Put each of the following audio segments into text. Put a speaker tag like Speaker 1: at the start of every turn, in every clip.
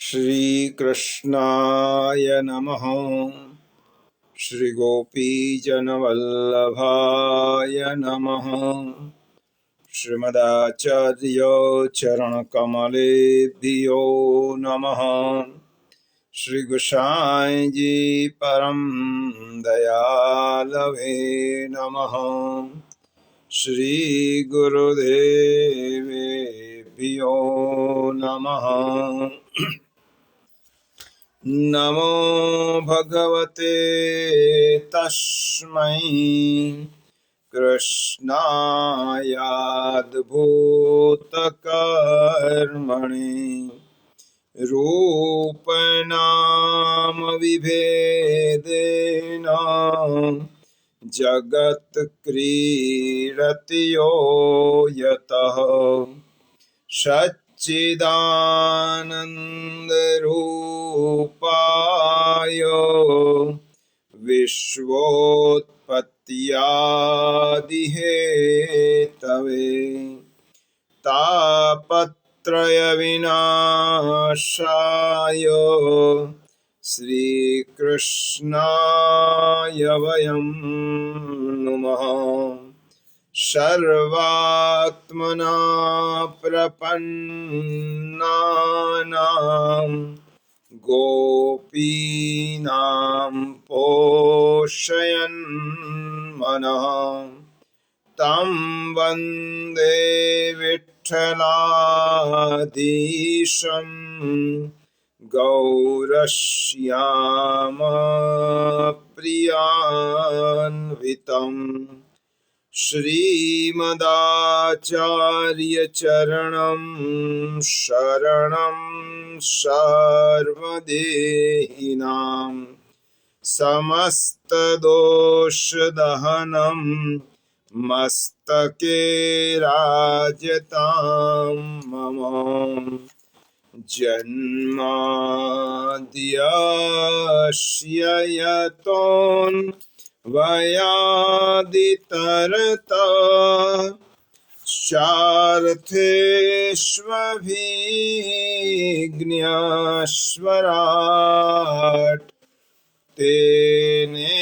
Speaker 1: श्रीकृष्णाय नमः। श्रीगोपीजनवल्लभाय नमः। श्रीमदाचार्य चरणकमलेभ्यो नमः। श्री गोसाई जी परम दयालवे नमः। श्री गुरुदेवेभ्यो नमः। नमो भगवते तस्मै कृष्णायाद्भूतकर्मणि रूपनाम विभेदेन जगत् क्रीडति यो यतः सच्चिदानन्द रूपाय विश्वोत्पत्त्यादिहेतवे तापत्रय विनाशाय श्रीकृष्णाय वयं नुमः। सर्वात्मना प्रपन्नानां गोपीनां पोषयन् मनः तं वन्दे विठ्ठलाधीशं गौरश्यामप्रियान्वितम् श्रीमदाचार्यचरणं शरणं सर्वदेहिनां समस्तदोषदहनं मस्तके राजतां मम। जन्माद्यस्य यतोऽन्वयादितरतः चार्थेष्वभिज्ञस्वराट् तेने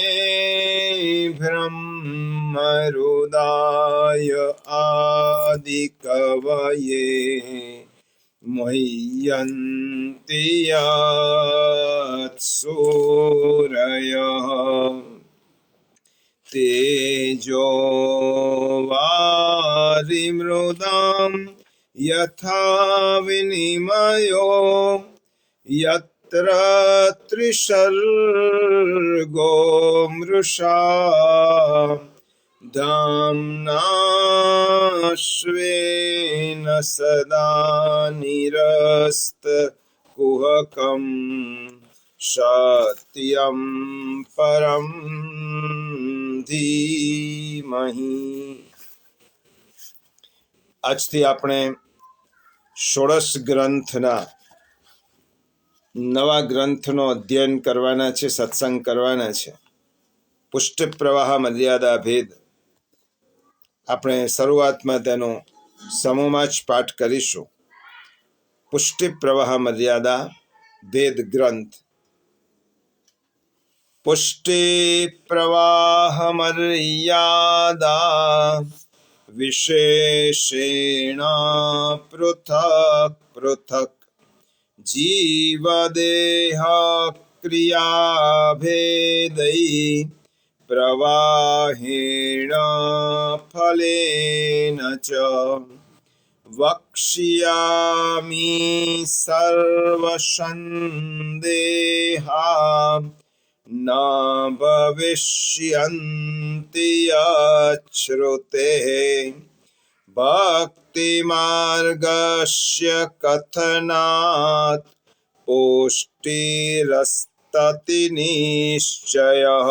Speaker 1: ब्रह्महृदाय आदिकवये मुह्यन्ति यत्सूरयः तेजो वारिमृदां यथा विनिमयो यत्र त्रिसर्गो मृषा धाम्ना स्वेन सदा निरस्तकुहकं सत्यं परं धीमहि। આજથી આપણે ષોડશ ગ્રંથના નવા ગ્રંથનો અધ્યયન કરવાના છે, સત્સંગ કરવાના છે. પુષ્ટિ પ્રવાહ મર્યાદા ભેદ. આપણે શરૂઆતમાં તેનો સમૂહમાં જ પાઠ કરીશું. પુષ્ટિ પ્રવાહ મર્યાદા ભેદ ગ્રંથ. પુષ્ટિ પ્રવાહ મર્યાદા વિશેષેણ પૃથક પૃથક જીવદેહ ક્રિયાભેદૈ પ્રવાહેણ ફલેન ચ વક્ષ્યામિ સર્વસંદેહા ન ભવિષ્યન્તિ અશ્રુતેઃ ભક્તિમાર્ગસ્ય કથનાत् પુષ્ટિરસ્તતિ નિશ્ચયઃ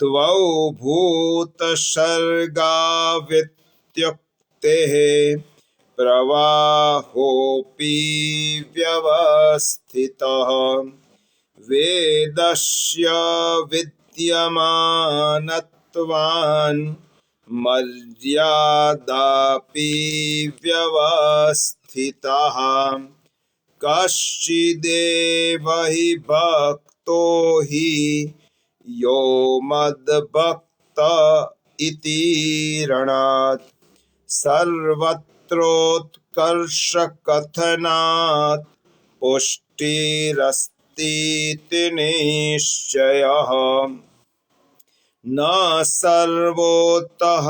Speaker 1: દ્વૌ ભૂતસર્ગા વિત્યુક્તેઃ પ્રવાહોપી વ્યવસ્થિતઃ વેદસ્ય વિદ્યમાનત્વાન મર્યાદાપી વ્યવસ્થિતઃ कश्चिदेव हि भक्तो हि यो मद्भक्त इति रणात् सर्वत्रोत्कर्षकथनात् पुष्टिरस्तीति निश्चयः न सर्वोतः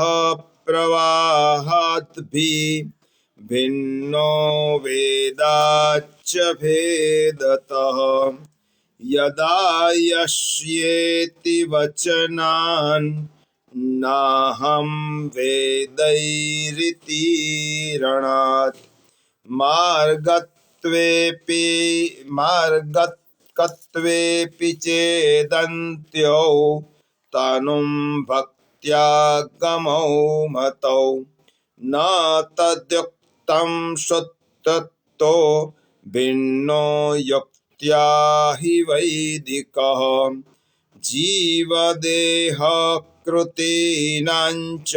Speaker 1: प्रवाहाद्भिः भिन्नो वेदाच्च भेदतः यदा यस्येति वचनान् नाहं वेदैरिति रणात् मार्गकत्वेऽपि चेदन्त्यो तनुं भक्त्या गमौ मतौ न तद्युक्तं शुद्धतो भिन्नो युक्त्या हि वैदिकः जीवदेहकृतीनां च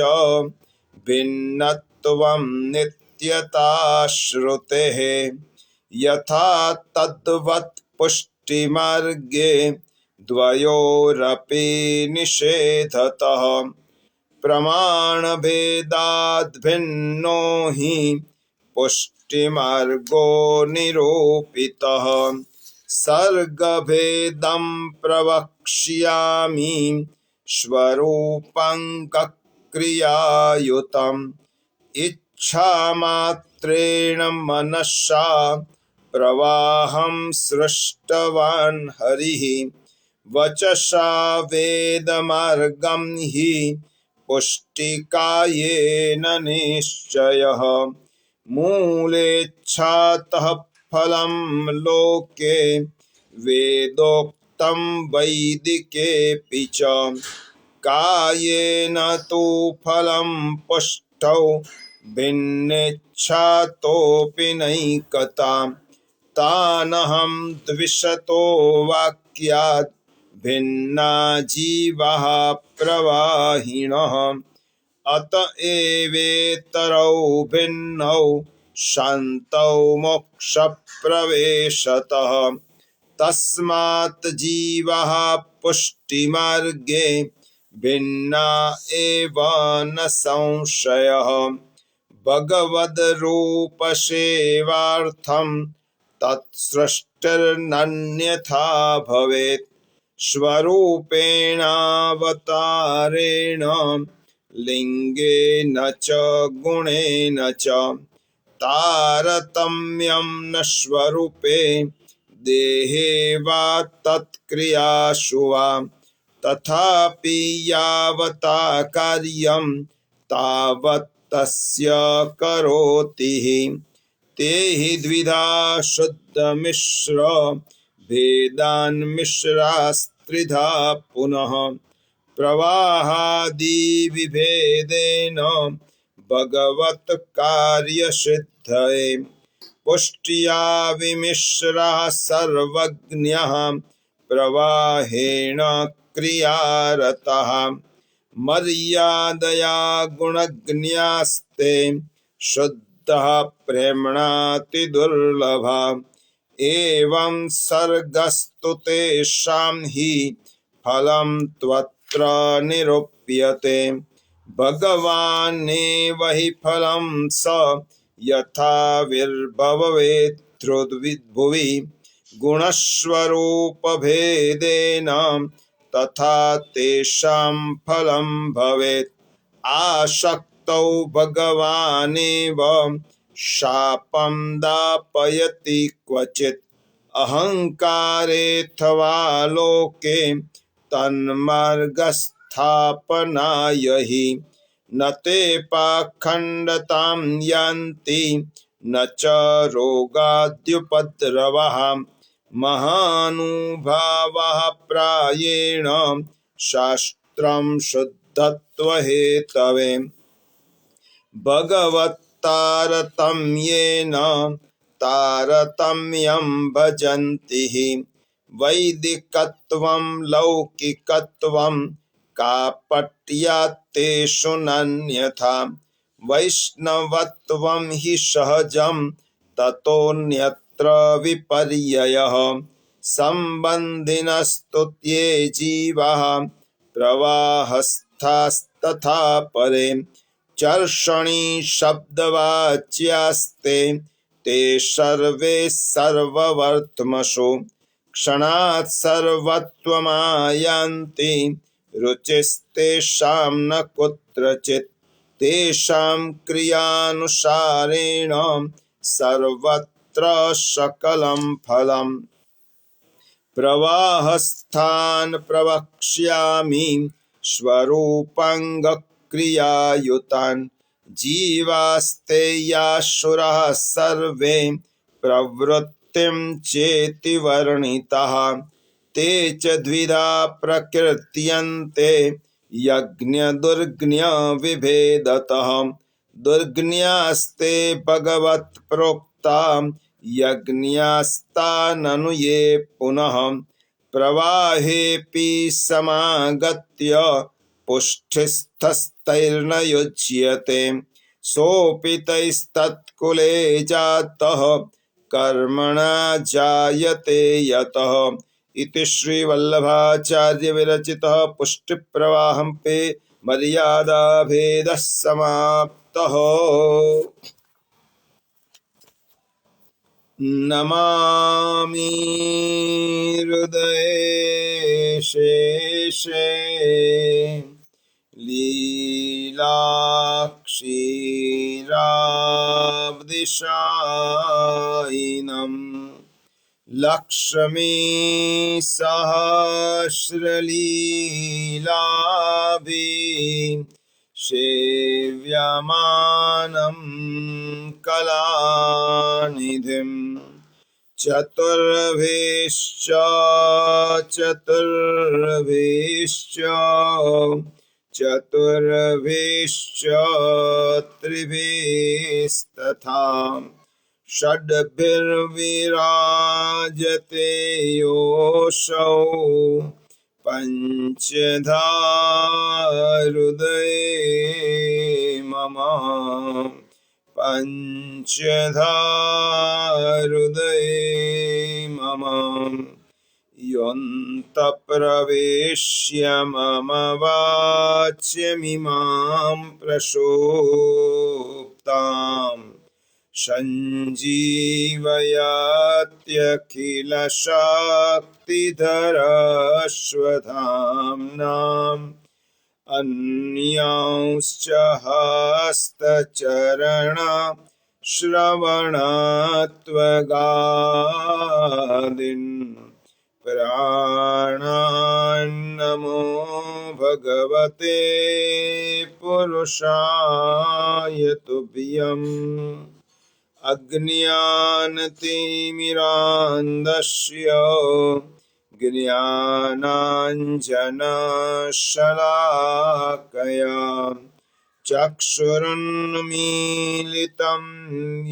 Speaker 1: भिन्नत्वं नित्यता श्रुतेः यथा तद्वत् पुष्टिमार्गे द्वयोरपि निषेधतः प्रमाणभेदाद् भिन्नो हि पुष्टिमार्गो निरूपितः सर्गभेदं प्रवक्ष्यामि स्वरूपं क्रियायुतम् इच्छामात्रेण मनसा प्रवाहं सृष्टवान् हरिः वचसा वेदमार्गं हि पुष्टिकायेन निश्चयः मूलेच्छातः फलं लोके वेदोक्तं वैदिकेऽपि च कायेन तु फलं पुष्टौ भिन्नेच्छातोऽपि नैकता तानहं द्विषतो वाक्यात् भिन्ना जीवाः प्रवाहिनः अत एवेतरौ भिन्नौ शान्तौ मोक्षप्रवेशतः तस्मात् जीवाः पुष्टिमार्गे भिन्ना एव न संशयः भगवद्रूपसेवार्थं तत्सृष्टिर्नन्यथा भवेत् स्वरूपेणावतारेण लिंगेन च गुणेन च तारतम्यं न स्वरूपे देहे वा तत्क्रियासु वा तथापि यावता कार्यं तावत् तस्य करोति ते हि द्विधा शुद्धमिश्र भेदान् मिश्रास्त्रिधा पुनः प्रवाहादिविभेदेन भगवत् कार्यसिद्धये पुष्ट्या विमिश्राः सर्वज्ञः प्रवाहेण क्रियारतः मर्यादया गुणज्ञास्ते शुद्धः प्रेम्णाति दुर्लभा एवं सर्गस्तु तेषां हि फलं त्वत्र निरूप्यते भगवानेव हि फलं स यथा विर्भवेत् गुणस्वरूपभेदेन तथा तेषां फलं भवेत् आसक्तौ भगवानेव शापं दापयति क्वचित् अहङ्कारेऽथवा लोके तन्मार्गस्थापनाय हि न ते पाखण्डतां यान्ति न च रोगाद्युपद्रवः महानुभावः प्रायेण शास्त्रं शुद्धत्वहेतवे भगवत्तारतम्येन तारतम्यं भजन्ति हि वैदिकत्वं लौकिकत्वं कापट्यात्तेषु नान्यथा वैष्णवत्वं हि सहजं ततोऽन्यत्र सर्वत्र विपर्ययः सम्बन्धिनस्तुत्ये जीवाः प्रवाहस्थास्तथा परे चर्षणी शब्दवाच्यास्ते ते सर्वे सर्ववर्त्मसु क्षणात् सर्वत्वमायान्ति रुचिस्तेषां न कुत्रचित् तेषां क्रियानुसारेण सर्वत्र सकलं फलम् प्रवाहस्थान् प्रवक्ष्यामि स्वरूपाङ्गक्रियायुतान् जीवास्ते यासुरः सर्वे प्रवृत्तिं चेति वर्णिताः ते च द्विधा प्रकृत्यन्ते यज्ञ विभेदतः दुर्ज्ञास्ते भगवत्प्रोक्ता यज्ञास्ताननु ये पुनः प्रवाहेऽपि समागत्य पुष्टिस्थस्तैर्न युज्यते सोऽपि तैस्तत्कुले जातः कर्मणा जायते यतः इति श्री वल्लभाचार्य विरचितः पुष्टिप्रवाहं पे मर्यादा भेदः समाप्तः। नमामि हृदये शेषे लीलाक्षीराब्धिशायिनम् लक्ष्मी सहस्रलीलाभि सेव्यमानं कलानिधिं चतुर्भीश्च त्रिभिस्तथा षड्भिर्विराजते योऽसौ पञ्चधा हृदये मम पञ्चधा हृदये मम योऽन्तःप्रवेश्य मम वाच्यमिमां प्रसुप्ताम् सञ्जीवयत्यखिलशक्तिधरस्वधाम्नाम् अन्यांश्च हस्तचरण श्रवणात्वगादीन् प्राणान्नमो भगवते पुरुषाय तुभ्यम् अज्ञानतिमिरान्धस्य ज्ञानाञ्जनशलाकया चक्षुरुन्मीलितं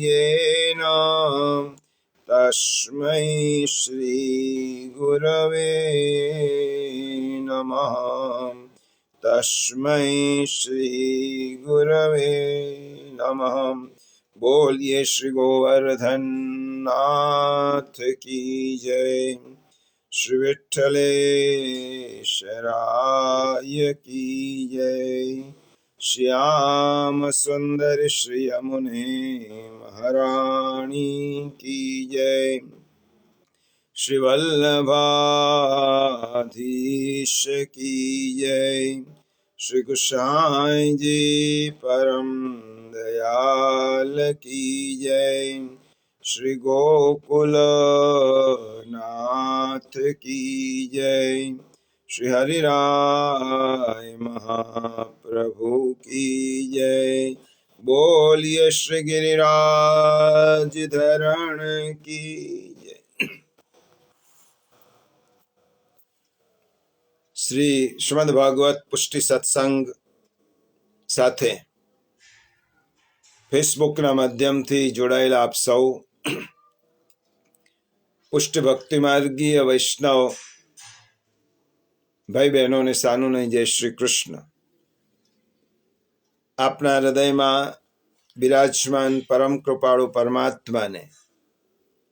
Speaker 1: येन तस्मै श्रीगुरवे नमः तस्मै श्रीगुरवे नमः। बोलिए श्री गोवर्धन नाथ की जय, श्री विठ्ठलेश्वराय की जय। श्याम सुंदर श्री यमुने महारानी की जय। श्री वल्लभाधीश की जय। श्री गोसाई जी परम दयाल की जय। श्री गोकुल नाथ की जय। श्री हरिराय महाप्रभु की जय। बोलिए श्री गिरिराज धरण की जय। श्री श्रीमद् भागवत पुष्टि सत्संग साथे फेसबुकना माध्यमथी जोड़ाયેલા આપ સૌ પુષ્ટ ભક્તિ માર્ગીય વૈષ્ણવ ભાઈ બહેનોને સાનુને જય શ્રી કૃષ્ણ। આપના હૃદયમાં બિરાજમાન પરમ કૃપાળુ પરમાત્માને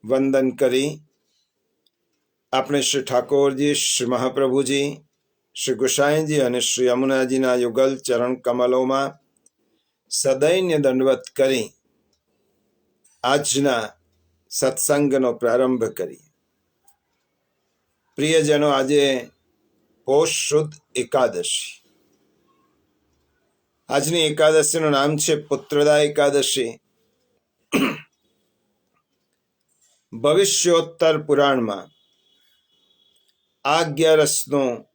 Speaker 1: વંદન કરી આપણે શ્રી ઠાકોરજી, શ્રી મહાપ્રભુજી, શ્રી ગુસાઈજી અને શ્રી યમુનાજીના યુગલ ચરણ કમલોમાં સદૈન્ય દંડવત કરી આજના સત્સંગનો પ્રારંભ કરી. પ્રિયજનો, આજે પોષ શુદ્ધ એકાદશી. આજની એકાદશીનું નામ છે પુત્રદા એકાદશી. ભવિષ્યોત્તર પુરાણમાં આ 11નું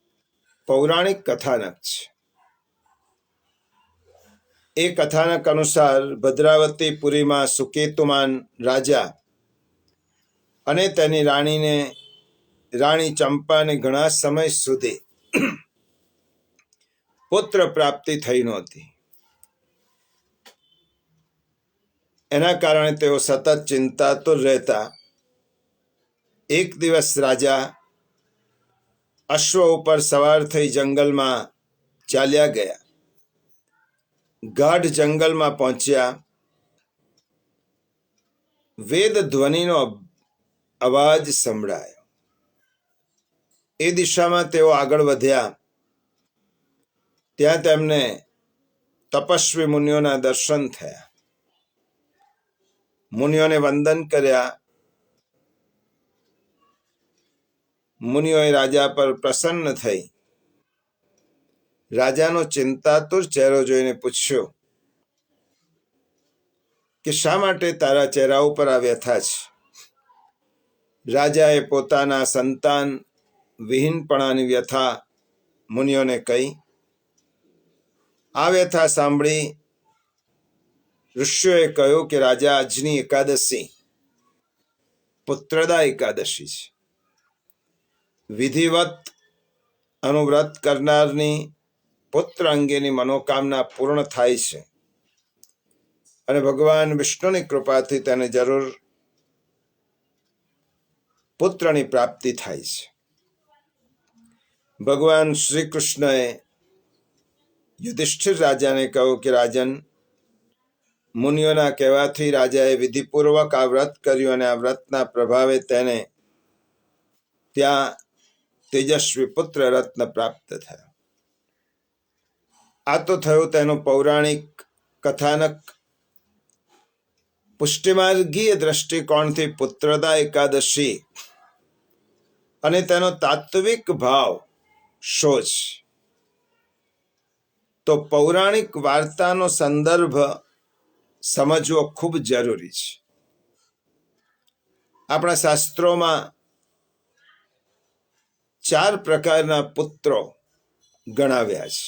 Speaker 1: પૌરાણિક કથાનક છે. એ કથાનક અનુસાર ભદ્રાવતી પુરીમાં સુકેતુમાન રાજા અને તેની રાણી ચંપાને ઘણા સમય સુધી પુત્ર પ્રાપ્તિ થઈ નહોતી. એના કારણે તેઓ સતત ચિંતાતુર રહેતા. એક દિવસ રાજા અશ્વ ઉપર સવાર થઈ જંગલમાં ચાલ્યા ગયા. ગાઢ જંગલમાં પહોંચ્યા. વેદ ધ્વનિનો અવાજ સંભળાયો. એ દિશામાં તેઓ આગળ વધ્યા. ત્યાં તેમને તપસ્વી મુનિઓના દર્શન થયા. મુનિઓને વંદન કર્યા. મુનિઓએ રાજા પર પ્રસન્ન થઈ રાજાનો ચિંતાતુર ચહેરો જોઈને પૂછ્યો કે શા માટે તારા ચહેરા ઉપર આ વ્યથા છે? રાજાએ પોતાના સંતાન વિહીનપણાની વ્યથા મુનિઓને કહી. આ વ્યથા સાંભળી ઋષિઓએ કહ્યું કે રાજા, આજની એકાદશી પુત્રદા એકાદશી છે. વિધિવત અનુવ્રત કરનારની પુત્ર અંગેની મનોકામના પૂર્ણ થાય છે અને ભગવાન વિષ્ણુની કૃપાથી તેને જરૂર પુત્રની પ્રાપ્તિ થાય છે. ભગવાન શ્રી કૃષ્ણએ યુધિષ્ઠિર રાજાને કહ્યું કે રાજન, મુનિઓના કહેવાથી રાજાએ વિધિપૂર્વક આ વ્રત કર્યું અને આ વ્રતના પ્રભાવે તેને ત્યાં તેજસ્વી પુત્ર રત્ન પ્રાપ્ત થયા. આ તો થયું તેનું પૌરાણિક કથાનક. પુષ્ટિમાર્ગીય દ્રષ્ટિકોણથી પુત્રદા એકાદશી અને તેનો તાત્વિક ભાવ શો છે? તો પૌરાણિક વાર્તાનો સંદર્ભ સમજવો ખૂબ જરૂરી છે. આપણા શાસ્ત્રોમાં 4 પ્રકારના પુત્રો ગણાવ્યા છે.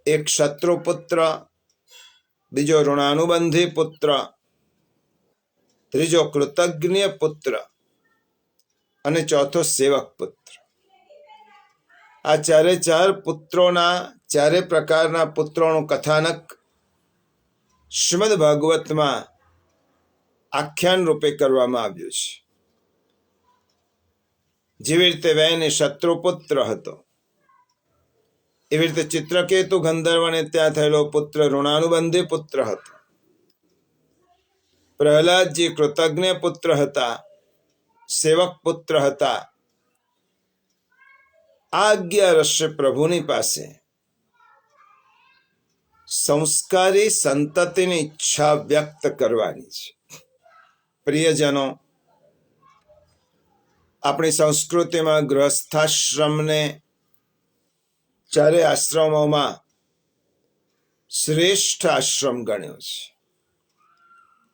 Speaker 1: એક શત્રુપુત્ર, બીજો ઋણાનુબંધી પુત્ર, ત્રીજો કૃતજ્ઞ પુત્ર અને ચોથો સેવક પુત્ર. આ 4 પુત્રોના 4 પ્રકારના પુત્રોનું કથાનક શ્રીમદ ભાગવતમાં આખ્યાન રૂપે કરવામાં આવ્યું છે. જેવી રીતે વૈન એ શત્રુપુત્ર હતો, એવી રીતે ચિત્રકેતુ ગંધર્વને ત્યાં થયેલો પુત્ર ઋણાનુબંધી પુત્ર હતો. પ્રહલાદજી કૃતજ્ઞ પુત્ર હતા, સેવક પુત્ર હતા. આ 11 પ્રભુની પાસે સંસ્કારી સંતતિની ઈચ્છા વ્યક્ત કરવાની છે. પ્રિયજનો, આપણી સંસ્કૃતિમાં ગૃહસ્થાશ્રમને 4 આશ્રમોમાં શ્રેષ્ઠ આશ્રમ ગણ્યો છે.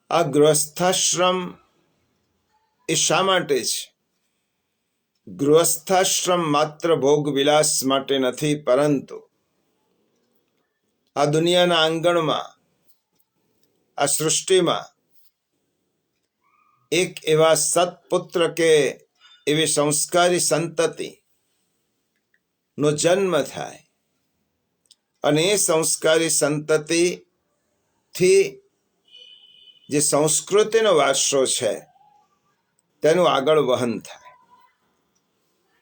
Speaker 1: આ ગૃહસ્થાશ્રમ એ શા માટે છે? ગૃહસ્થાશ્રમ માત્ર ભોગ વિલાસ માટે નથી, પરંતુ આ દુનિયાના આંગણમાં, આ સૃષ્ટિમાં એક એવા સત્પુત્ર કે એવી સંસ્કારી સંતતિ નો જન્મ થાય અને એ સંસ્કારી સંતતિથી જે સંસ્કૃતિનો વારસો છે તેનું આગળ વહન થાય.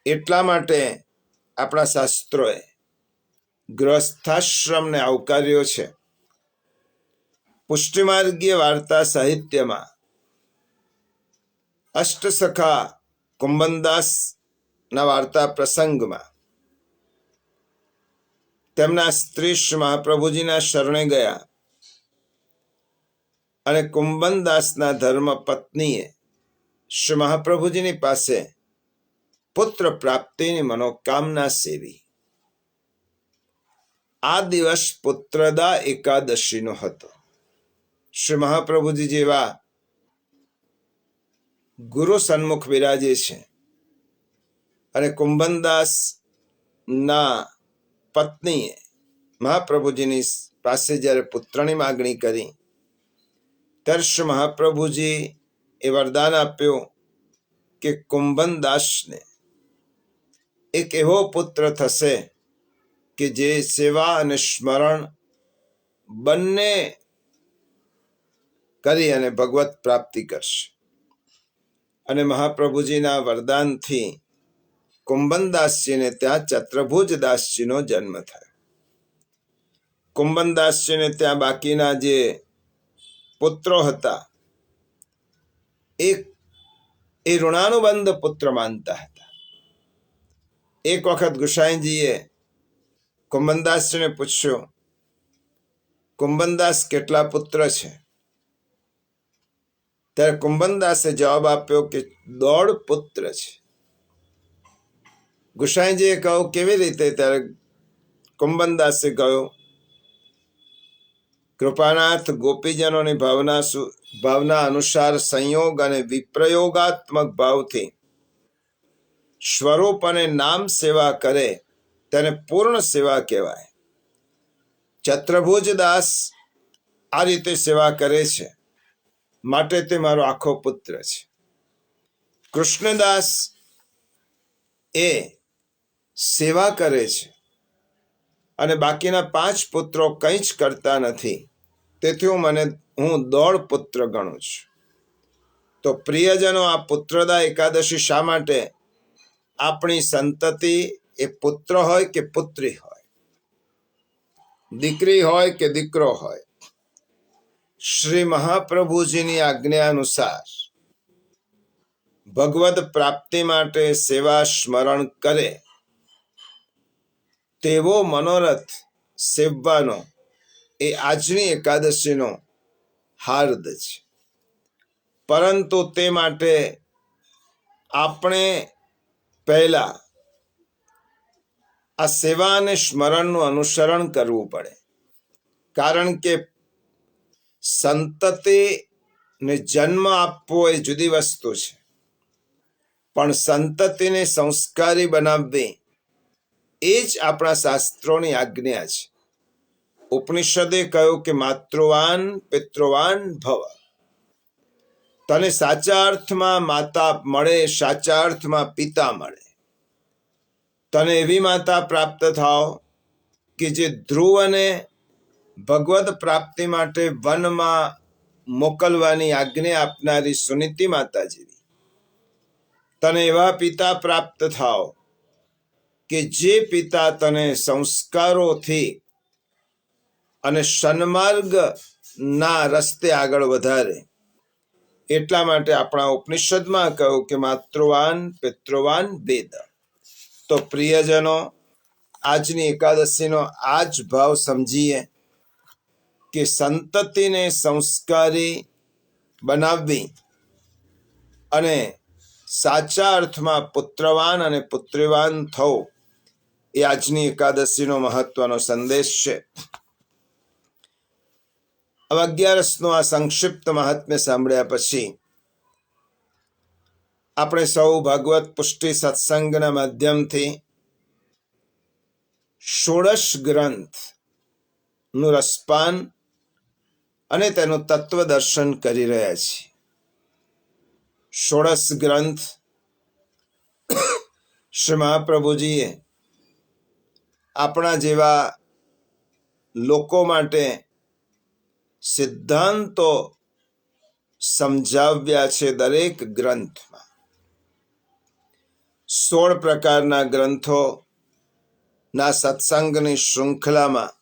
Speaker 1: એટલા માટે આપણા શાસ્ત્રોએ ગૃહસ્થાશ્રમને આવકાર્યો છે. પુષ્ટિમાર્ગીય વાર્તા સાહિત્યમાં અષ્ટસખા કુંભનદાસના વાર્તા પ્રસંગમાં તેમના સ્ત્રી શ્રી મહાપ્રભુજીના શરણે ગયા અને કુંભનદાસના ધર્મ પત્નીએ શ્રી મહાપ્રભુજીની પાસે પુત્ર પ્રાપ્તિની મનોકામના સેવી. આ દિવસ પુત્રદા એકાદશીનો હતો. શ્રી મહાપ્રભુજી જેવા ગુરુ સન્મુખ બિરાજે છે અને કુંભનદાસ ના પત્નીએ મહાપ્રભુજીની પાસે જ્યારે પુત્રની માગણી કરી ત્યારે શ્રી મહાપ્રભુજી એ વરદાન આપ્યું કે કુંભનદાસને એક એવો પુત્ર થશે કે જે સેવા અને સ્મરણ બંને કરી અને ભગવત પ્રાપ્તિ કરશે. અને મહાપ્રભુજીના વરદાનથી કુંભનદાસજીને ત્યાં ચત્રભુજદાસજીનો જન્મ થયો. કુંભનદાસજીને ત્યાં બાકીના જે પુત્રો હતા એ ઋણાનુબંધ પુત્ર માનતા હતા. એક વખત ગુસાઈજીએ કુંભનદાસજીને પૂછ્યું, કુંભનદાસ કેટલા પુત્ર છે? ત્યારે કુંભનદાસે જવાબ આપ્યો કે 1.5 પુત્ર છે. ગુસાઈજીએ કહ્યું, કેવી રીતે? ત્યારે કુંભનદાસે કહ્યું, કૃપાનાથ ગોપીજનોની ભાવના અનુસાર સંયોગ અને વિપ્રયોગાત્મક ભાવથી સ્વરૂપ અને નામ સેવા કરે તેને પૂર્ણ સેવા કહેવાય. ચત્રભુજદાસ આ રીતે સેવા કરે છે માટે તે મારો આખો પુત્ર છે. કૃષ્ણદાસ એ સેવા કરે છે અને બાકીના 5 પુત્રો કંઈ જ કરતા નથી, તેથી હું 1.5 પુત્ર ગણું છું. તો પ્રિયજનો, આ પુત્રદા એકાદશી શા માટે? આપણી સંતતિ એ પુત્ર હોય કે પુત્રી હોય, દીકરી હોય કે દીકરો હોય, શ્રી મહાપ્રભુજીની આજ્ઞા અનુસાર ભગવદ પ્રાપ્તિ માટે સેવા સ્મરણ કરે તેવો મનોરથ સેવવાનો એ આજની એકાદશીનો હાર્દ છે. પરંતુ તે માટે આપણે પહેલા આ સેવા અને સ્મરણનું અનુસરણ કરવું પડે. કારણ કે સંતતિને જન્મ આપવો એ જુદી વસ્તુ છે, પણ સંતતિને સંસ્કારી બનાવવી એ જ આપણા શાસ્ત્રોની આજ્ઞા છે. ઉપનિષદે કહ્યું કે માતૃવાન પિતૃવાન ભવ. તને સાચા અર્થમાં માતા મળે, સાચા અર્થમાં પિતા મળે. તને એવી માતા પ્રાપ્ત થાવ કે જે ધ્રુવને ભગવદ પ્રાપ્તિ માટે વનમાં મોકલવાની આજ્ઞા આપનારી સુનીતિ માતા જેવી. તને એવા પિતા પ્રાપ્ત થાવ કે જે પિતા તને સંસ્કારોથી અને સન્માર્ગના રસ્તે આગળ વધારે. એટલા માટે આપણા ઉપનિષદમાં કહ્યું કે માતૃવાન પિતૃવાન વેદ. તો પ્રિયજનો, આજની એકાદશીનો આ જ ભાવ સમજીએ કે સંતતિને સંસ્કારી બનાવવી અને સાચા અર્થમાં પુત્રવાન અને પુત્રીવાન થવું એ આજની એકાદશીનો મહત્વનો સંદેશ છે. હવે 11નું આ સંક્ષિપ્ત મહાત્મ્ય સાંભળ્યા પછી આપણે સૌ ભાગવત પુષ્ટિ સત્સંગના માધ્યમથી 16 ગ્રંથનું રસપાન અને તેનું તત્વ દર્શન કરી રહ્યા છીએ. 16 ગ્રંથ શ્રી મહાપ્રભુજીએ આપણા જેવા લોકો માટે સિદ્ધાંતો સમજાવ્યા છે. દરેક ગ્રંથમાં 16 પ્રકારના ગ્રંથોના સત્સંગની શૃંખલામાં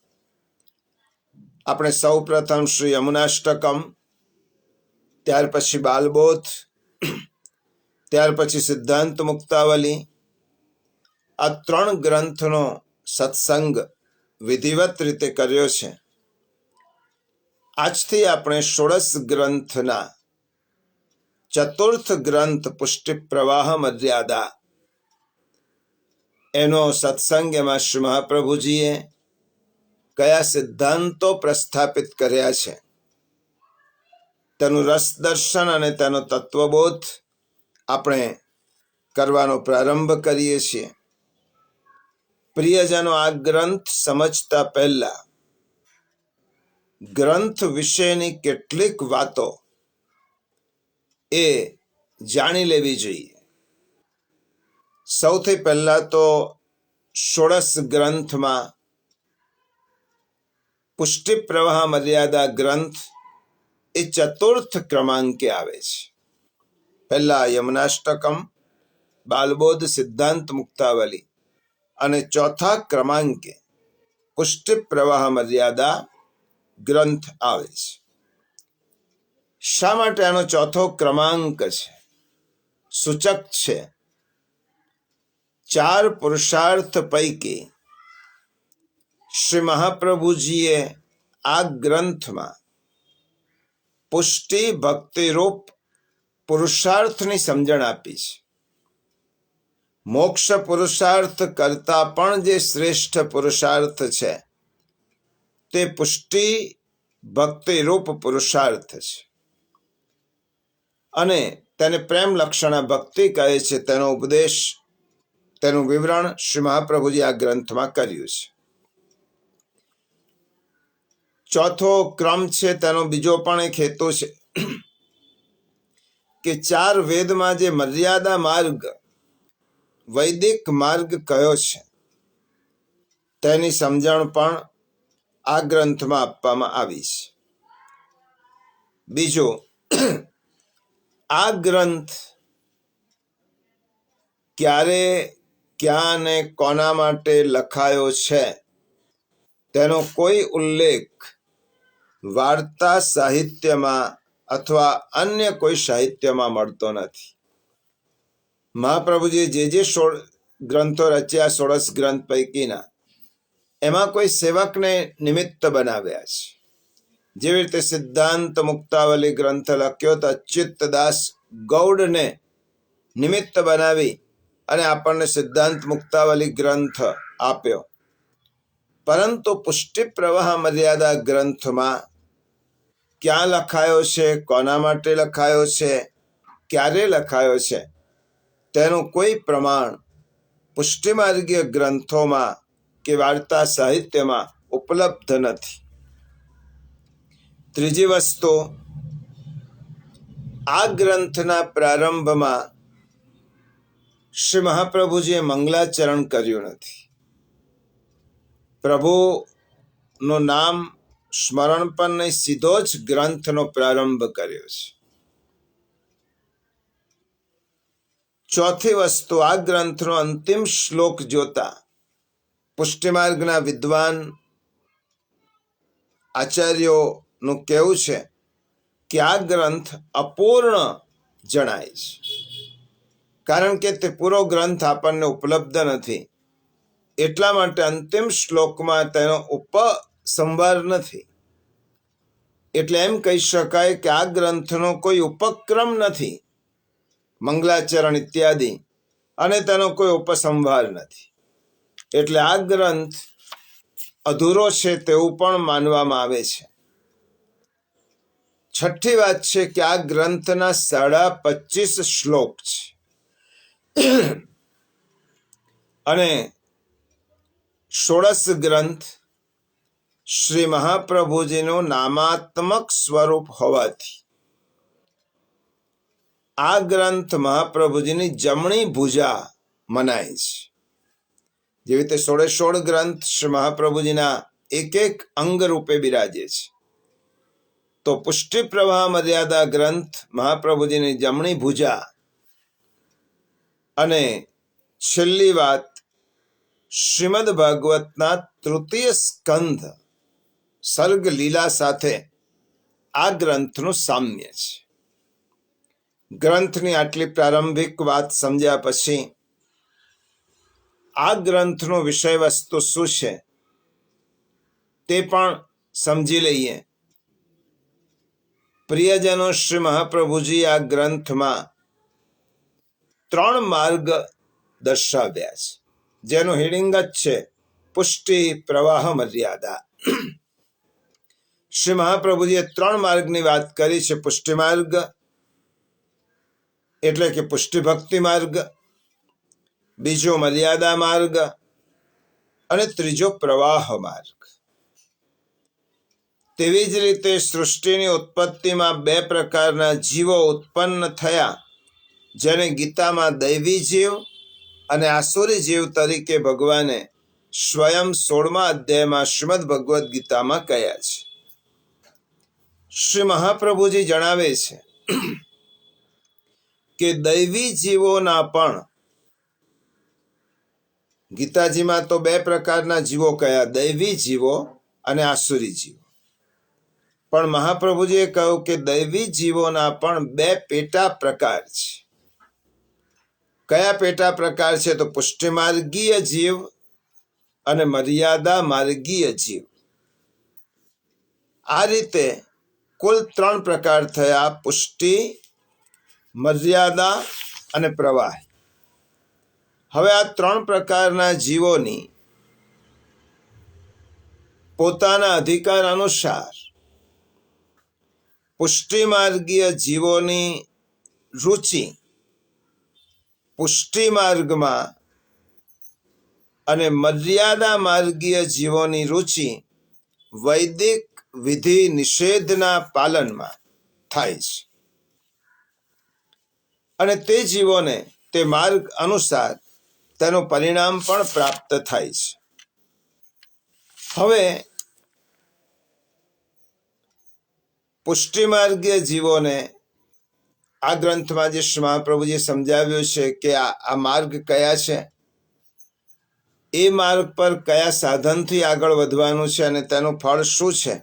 Speaker 1: આપણે સૌ પ્રથમ શ્રી યમુનાષ્ટકમ, ત્યાર પછી બાલબોધ, ત્યાર પછી સિદ્ધાંત મુક્તાવલી. આ 3 ગ્રંથનો સત્સંગ વિધિવત રીતે કર્યો છે. આજથી આપણે ષોડશ ગ્રંથના ચતુર્થ ગ્રંથ પુષ્ટિ પ્રવાહ મર્યાદા એનો સત્સંગ, એમાં શ્રી મહાપ્રભુજીએ કયા સિદ્ધાંતો પ્રસ્થાપિત કર્યા છે તેનું રસ દર્શન અને તેનો તત્વબોધ આપણે કરવાનો પ્રારંભ કરીએ છીએ. પ્રિયજનો, આ ગ્રંથ સમજતા પહેલા ગ્રંથ વિશેની કેટલીક વાતો એ જાણી લેવી જોઈએ. સૌથી પહેલા તો ષોડશ ગ્રંથમાં પુષ્ટિ પ્રવાહ મર્યાદા ગ્રંથ એ ચતુર્થ ક્રમાંકે આવે છે. પહેલા યમનાષ્ટકમ, બાલબોધ, સિદ્ધાંત મુક્તાવલી અને ચોથા ક્રમાંકે પુષ્ટિ પ્રવાહ મર્યાદા ગ્રંથ આવે છે. શા માટે આનો ચોથો ક્રમાંક છે? સૂચક છે 4 પુરુષાર્થ પૈકી શ્રી મહાપ્રભુજીએ આ ગ્રંથમાં પુષ્ટિ ભક્તિરૂપ પુરુષાર્થની સમજણ આપી છે. મોક્ષ પુરુષાર્થ કરતા પણ જે શ્રેષ્ઠ પુરુષાર્થ છે તે પુષ્ટિ ભક્તિરૂપ પુરુષાર્થ છે અને તેને પ્રેમ લક્ષણા ભક્તિ કહે છે. તેનો ઉપદેશ, તેનું વિવરણ શ્રી મહાપ્રભુજી આ ગ્રંથમાં કર્યું છે. ચોથો ક્રમ છે તેનો બીજો પણ એક હેતુ છે કે 4 વેદમાં જે મર્યાદા માર્ગ, વૈદિક માર્ગ કયો છે તેની સમજણ પણ આ ગ્રંથમાં આપવામાં આવી છે. બીજો, આ ગ્રંથ ક્યારે, ક્યાં ને કોના માટે લખાયો છે તેનો કોઈ ઉલ્લેખ વાર્તા સાહિત્યમાં અથવા અન્ય કોઈ સાહિત્યમાં મળતો નથી. મહાપ્રભુજીએ જે ગ્રંથો રચ્યા, ષોડશ ગ્રંથ પૈકીના, એમાં કોઈ સેવકને નિમિત્ત બનાવ્યા છે. જેવી રીતે સિદ્ધાંત મુક્તાવલી ગ્રંથ લખ્યો તો અચ્યુતદાસ ગૌડને નિમિત્ત બનાવી અને આપણને સિદ્ધાંત મુક્તાવલી ગ્રંથ આપ્યો. પરંતુ પુષ્ટિ પ્રવાહ મર્યાદા ગ્રંથમાં ક્યાં લખાયો છે, કોના માટે લખાયો છે, ક્યારે લખાયો છે તેનું કોઈ પ્રમાણ પુષ્ટિમાર્ગીય ગ્રંથોમાં કે વાર્તા સાહિત્યમાં ઉપલબ્ધ નથી. ત્રીજી વસ્તુ, આ ગ્રંથના પ્રારંભમાં શ્રી મહાપ્રભુજીએ મંગલાચરણ કર્યું નથી. પ્રભુનું નામ સ્મરણ પર નહીં, સીધો જ ગ્રંથનો પ્રારંભ કર્યો છે. ચોથી વસ્તુ, આ ગ્રંથનો અંતિમ શ્લોક જોતા પુષ્ટિમાર્ગના વિદ્વાન આચાર્યોનું કહેવું છે કે આ ગ્રંથ અપૂર્ણ જણાય છે, કારણ કે તે પૂરો ગ્રંથ આપણને ઉપલબ્ધ નથી. એટલા માટે અંતિમ શ્લોકમાં તેનો ઉપસંહાર નથી. એટલે એમ કહી શકાય કે આ ગ્રંથનો કોઈ ઉપક્રમ નથી, મંગલાચરણ ઇત્યાદિ, અને તેનો કોઈ ઉપસંહાર નથી. એટલે આ ગ્રંથ અધૂરો છે તેવું પણ માનવામાં આવે છે. છઠ્ઠી વાત છે કે આ ગ્રંથના 25.5 શ્લોક છે અને ષોડશ ગ્રંથ શ્રી મહાપ્રભુજીનું નામાત્મક સ્વરૂપ હોવાથી આ ગ્રંથ મહાપ્રભુજીની જમણી ભુજા મનાય છે. જેવી રીતે 16 ગ્રંથ શ્રી મહાપ્રભુજીના એક એક અંગ રૂપે બિરાજે છે, તો પુષ્ટિ પ્રવાહ મર્યાદા ગ્રંથ મહાપ્રભુજીની જમણી ભુજા. અને છેલ્લી વાત, શ્રીમદ ભાગવતના તૃતીય સ્કંધ સર્ગ લીલા સાથે આ ગ્રંથનું સામ્ય છે. ગ્રંથની આટલી પ્રારંભિક વાત સમજ્યા પછી આ ગ્રંથનો વિષય વસ્તુ શું છે તે પણ સમજી લઈએ. પ્રિયજનો, શ્રી મહાપ્રભુજી આ ગ્રંથમાં 3 માર્ગ દર્શાવ્યા છે, જેનું હેડિંગ જ છે પુષ્ટિ પ્રવાહ મર્યાદા. શ્રી મહાપ્રભુજીએ 3 માર્ગની વાત કરી છે. પુષ્ટિ માર્ગ એટલે કે પુષ્ટિ ભક્તિ માર્ગ, બીજો મર્યાદા માર્ગ અને ત્રીજો પ્રવાહ માર્ગ. તેવી જ રીતે સૃષ્ટિની ઉત્પત્તિમાં 2 પ્રકારના જીવો ઉત્પન્ન થયા, જેને ગીતામાં દૈવી જીવ અને આસુરી જીવ તરીકે ભગવાને સ્વયં 16મા અધ્યાયમાં શ્રીમદ ભગવદ્ ગીતામાં કહ્યા છે. શ્રી મહાપ્રભુજી જણાવે છે કે દૈવી જીવોના પણ, ગીતાજીમાં તો 2 પ્રકારના જીવો કયા, દૈવી જીવો અને આસુરી જીવો. પણ મહાપ્રભુજીએ કહ્યું કે દૈવી જીવોના પણ 2 પેટા પ્રકાર છે. કયા પેટા પ્રકાર છે? તો પુષ્ટિ માર્ગીય જીવ અને મર્યાદા માર્ગીય જીવ. આ રીતે કુલ 3 પ્રકાર થયા: પુષ્ટિ, મર્યાદા અને પ્રવાહ. હવે આ 3 પ્રકારના જીવોની પોતાના અધિકાર અનુસાર પુષ્ટિ માર્ગીય જીવોની રુચિ પુષ્ટિ માર્ગમાં અને મર્યાદા માર્ગીય જીવોની રુચિ વૈદિક વિધિ નિષેધના પાલનમાં થાય છે, અને તે જીવોને તે માર્ગ અનુસાર તેનું પરિણામ પણ પ્રાપ્ત થાય છે. હવે પુષ્ટિ માર્ગીય જીવોને આ ગ્રંથમાં જે શ્રી મહાપ્રભુજીએ સમજાવ્યું છે કે આ માર્ગ કયા છે, એ માર્ગ પર કયા સાધનથી આગળ વધવાનું છે અને તેનું ફળ શું છે,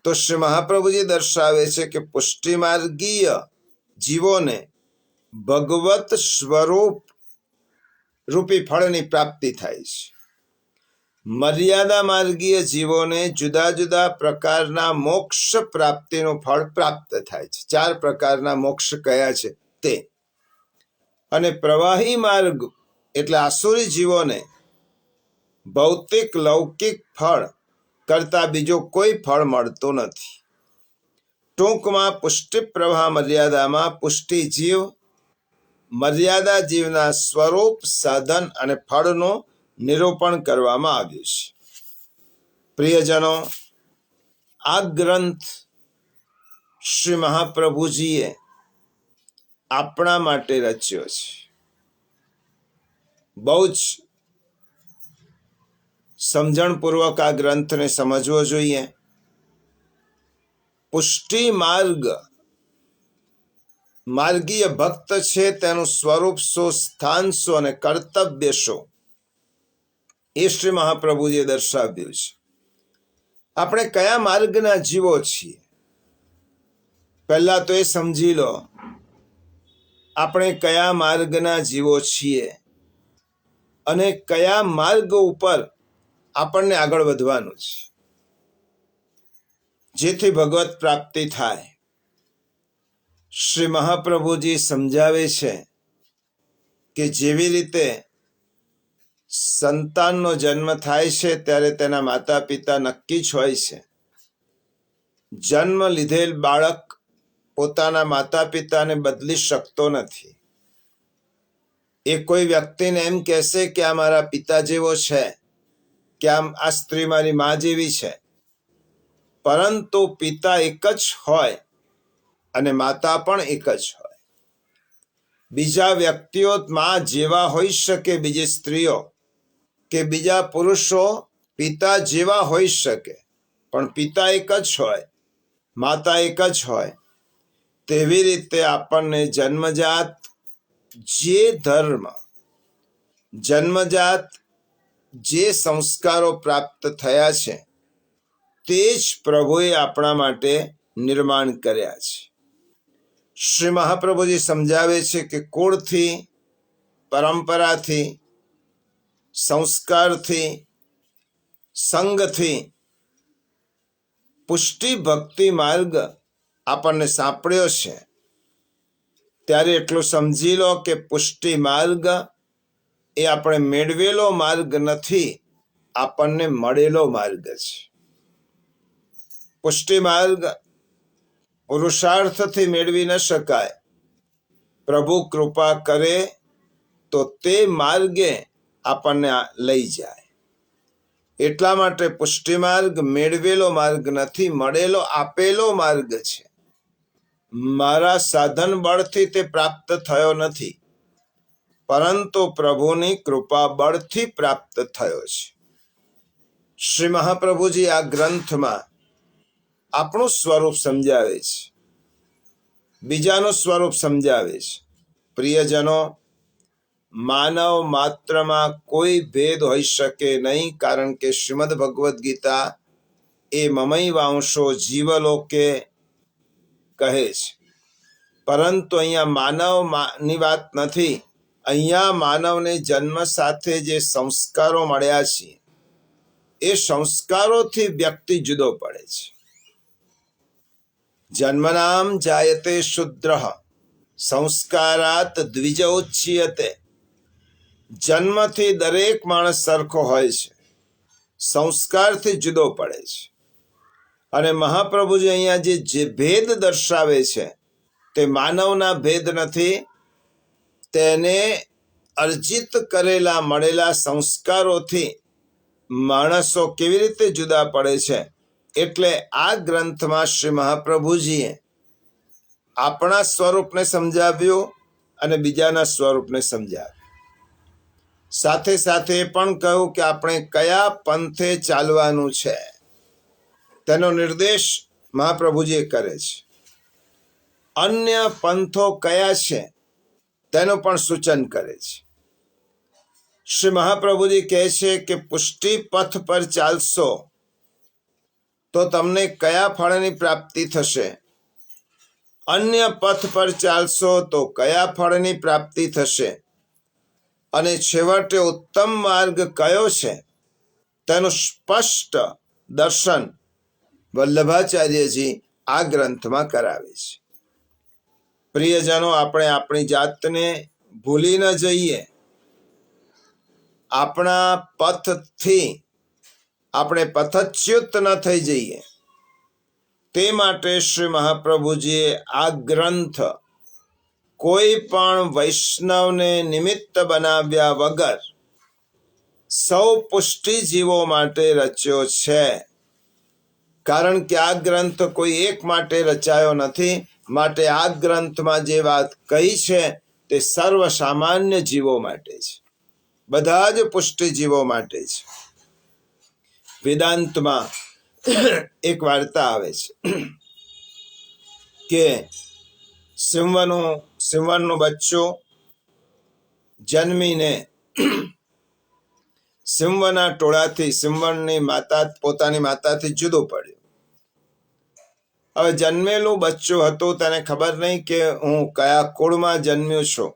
Speaker 1: તો શ્રી મહાપ્રભુજી દર્શાવે છે કે પુષ્ટિ માર્ગીય જીવોને ભગવત સ્વરૂપ રૂપી ફળની પ્રાપ્તિ થાય છે. મર્યાદા માર્ગીય જીવોને જુદા જુદા પ્રકારના મોક્ષ પ્રાપ્તિનું ફળ પ્રાપ્ત થાય છે. 4 પ્રકારના મોક્ષ કયા છે તે. અને પ્રવાહી માર્ગ એટલે આસુરી જીવોને ભૌતિક લૌકિક ફળ કરતા બીજો કોઈ ફળ મળતો નથી. ટૂંકમાં પુષ્ટિ પ્રવાહ મર્યાદામાં પુષ્ટિ જીવ મર્યાદા જીવના સ્વરૂપ, સાધન અને ફળનું નિરૂપણ કરવામાં આવ્યું છે. પ્રિયજનો, આ ગ્રંથ શ્રી મહાપ્રભુજીએ આપણા માટે રચ્યો છે. બહુ જ સમજણપૂર્વક આ ગ્રંથને સમજવો જોઈએ. પુષ્ટિ માર્ગ માર્ગીય ભક્ત છે, તેનું સ્વરૂપ શું, સ્થાન શું અને કર્તવ્ય શું, એ શ્રી મહાપ્રભુજીએ દર્શાવ્યું છે. આપણે કયા માર્ગના જીવો છીએ, પહેલા તો એ સમજી લો. આપણે કયા માર્ગના જીવો છીએ અને કયા માર્ગ ઉપર આપણને આગળ વધવાનું છે, જેથી ભગવત પ્રાપ્તિ થાય. શ્રી મહાપ્રભુજી સમજાવે છે કે જેવી રીતે સંતાનનો જન્મ થાય છે ત્યારે તેના માતા પિતા નક્કી જ હોય છે. જન્મ લીધેલ બાળક પોતાના માતા પિતાને બદલી શકતો નથી. એ કોઈ વ્યક્તિને એમ કહેશે કે આ મારા પિતા જેવો છે, કે આ સ્ત્રી મારી મા જેવી છે, પરંતુ પિતા એક જ હોય અને માતા પણ એક જ હોય. બીજા વ્યક્તિઓ મા જેવા હોઈ શકે, બીજી સ્ત્રીઓ કે બીજા પુરુષો પિતા જેવા હોઈ શકે, પણ પિતા એક જ હોય, માતા એક જ હોય. તેવી રીતે આપણને જન્મજાત જે ધર્મ, જન્મજાત જે સંસ્કારો પ્રાપ્ત થયા છે તે જ પ્રભુએ આપણા માટે નિર્માણ કર્યા છે. શ્રી મહાપ્રભુજી સમજાવે છે કે કુળથી, પરંપરાથી, સંસ્કારથી, સંગથી પુષ્ટિ ભક્તિ માર્ગ આપણને સાંપડ્યો છે, ત્યારે એટલું સમજી લો કે પુષ્ટિ માર્ગ એ આપણે મેળવેલો માર્ગ નથી, આપણને મળેલો માર્ગ છે. પુષ્ટિ માર્ગ પુરુષાર્થથી મેળવી ન શકાય. પ્રભુ કૃપા કરે તો તે માર્ગે આપણને લઈ જાય. એટલા માટે પુષ્ટિ માર્ગ મેળવેલો માર્ગ નથી, મળેલો આપેલો માર્ગ છે. મારા સાધન બળથી તે પ્રાપ્ત થયો નથી, પરંતુ પ્રભુની કૃપા બળથી પ્રાપ્ત થયો છે. શ્રી મહાપ્રભુજી આ ગ્રંથમાં આપણું સ્વરૂપ સમજાવે છે, બીજાનું સ્વરૂપ સમજાવે છે. પ્રિયજનો, માનવ માત્રમાં કોઈ ભેદ હોઈ શકે નહીં, કારણ કે શ્રીમદ ભગવદ્ ગીતા એ મમૈ વાંશો જીવલોકે કહે છે. પરંતુ અહીંયા માનવની વાત નથી. અહીંયા માનવને જન્મ સાથે જે સંસ્કારો મળ્યા છે એ સંસ્કારોથી વ્યક્તિ જુદો પડે છે. જન્મનામ જાયતે શુદ્રઃ સંસ્કારાત દ્વિજોચ્યતે. જન્મથી દરેક માણસ સરખો હોય છે, સંસ્કારથી જુદો પડે છે. અને મહાપ્રભુજી અહીંયા જે ભેદ દર્શાવે છે તે માનવના ભેદ નથી, તેને અર્જિત કરેલા મળેલા સંસ્કારોથી માણસો કેવી રીતે જુદા પડે છે. એટલે આ ગ્રંથમાં શ્રી મહાપ્રભુજીએ આપણા સ્વરૂપને સમજાવ્યું અને બીજાના સ્વરૂપને સમજાવ્યું. સાથે સાથે એ પણ કહ્યું કે આપણે કયા પંથે ચાલવાનું છે તેનો નિર્દેશ મહાપ્રભુજી કરે છે. અન્ય પંથો કયા છે તેનું પણ સૂચન કરે છે. શ્રી મહાપ્રભુજી કહે છે કે પુષ્ટિ પથ પર ચાલશો તો તમને કયા ફળની પ્રાપ્તિ થશે, અન્ય પથ પર ચાલશો તો કયા ફળની પ્રાપ્તિ થશે, અને છેવટે ઉત્તમ માર્ગ કયો છે તેનું સ્પષ્ટ દર્શન વલ્લભાચાર્યજી આ ગ્રંથમાં કરાવે છે. પ્રિયજનો, આપણે આપણી જાતને ભૂલી ન જઈએ. આપણા પથથી આપણે પથચ્યુત ન થઈ જઈએ, તે માટે શ્રી મહાપ્રભુજીએ આ ગ્રંથ કોઈ પણ વૈષ્ણવને નિમિત્ત બનાવ્યા વગર સૌ પુષ્ટિજીવો માટે રચ્યો છે. કારણ કે આ ગ્રંથ કોઈ એક માટે રચાયો નથી, માટે આ ગ્રંથમાં જે વાત કહી છે તે સર્વ સામાન્ય જીવો માટે છે, બધા જ પુષ્ટિજીવો માટે છે. વેદાંતમાં એક વાર્તા આવે છે કે સિંહણનું બચ્ચું જન્મીને સિંહણના ટોળાથી સિંહણની પોતાની માતાથી જુદું પડ્યું. હવે જન્મેલું બચ્ચું હતું, તેને ખબર નહીં કે હું કયા કુળમાં જન્મ્યો છું.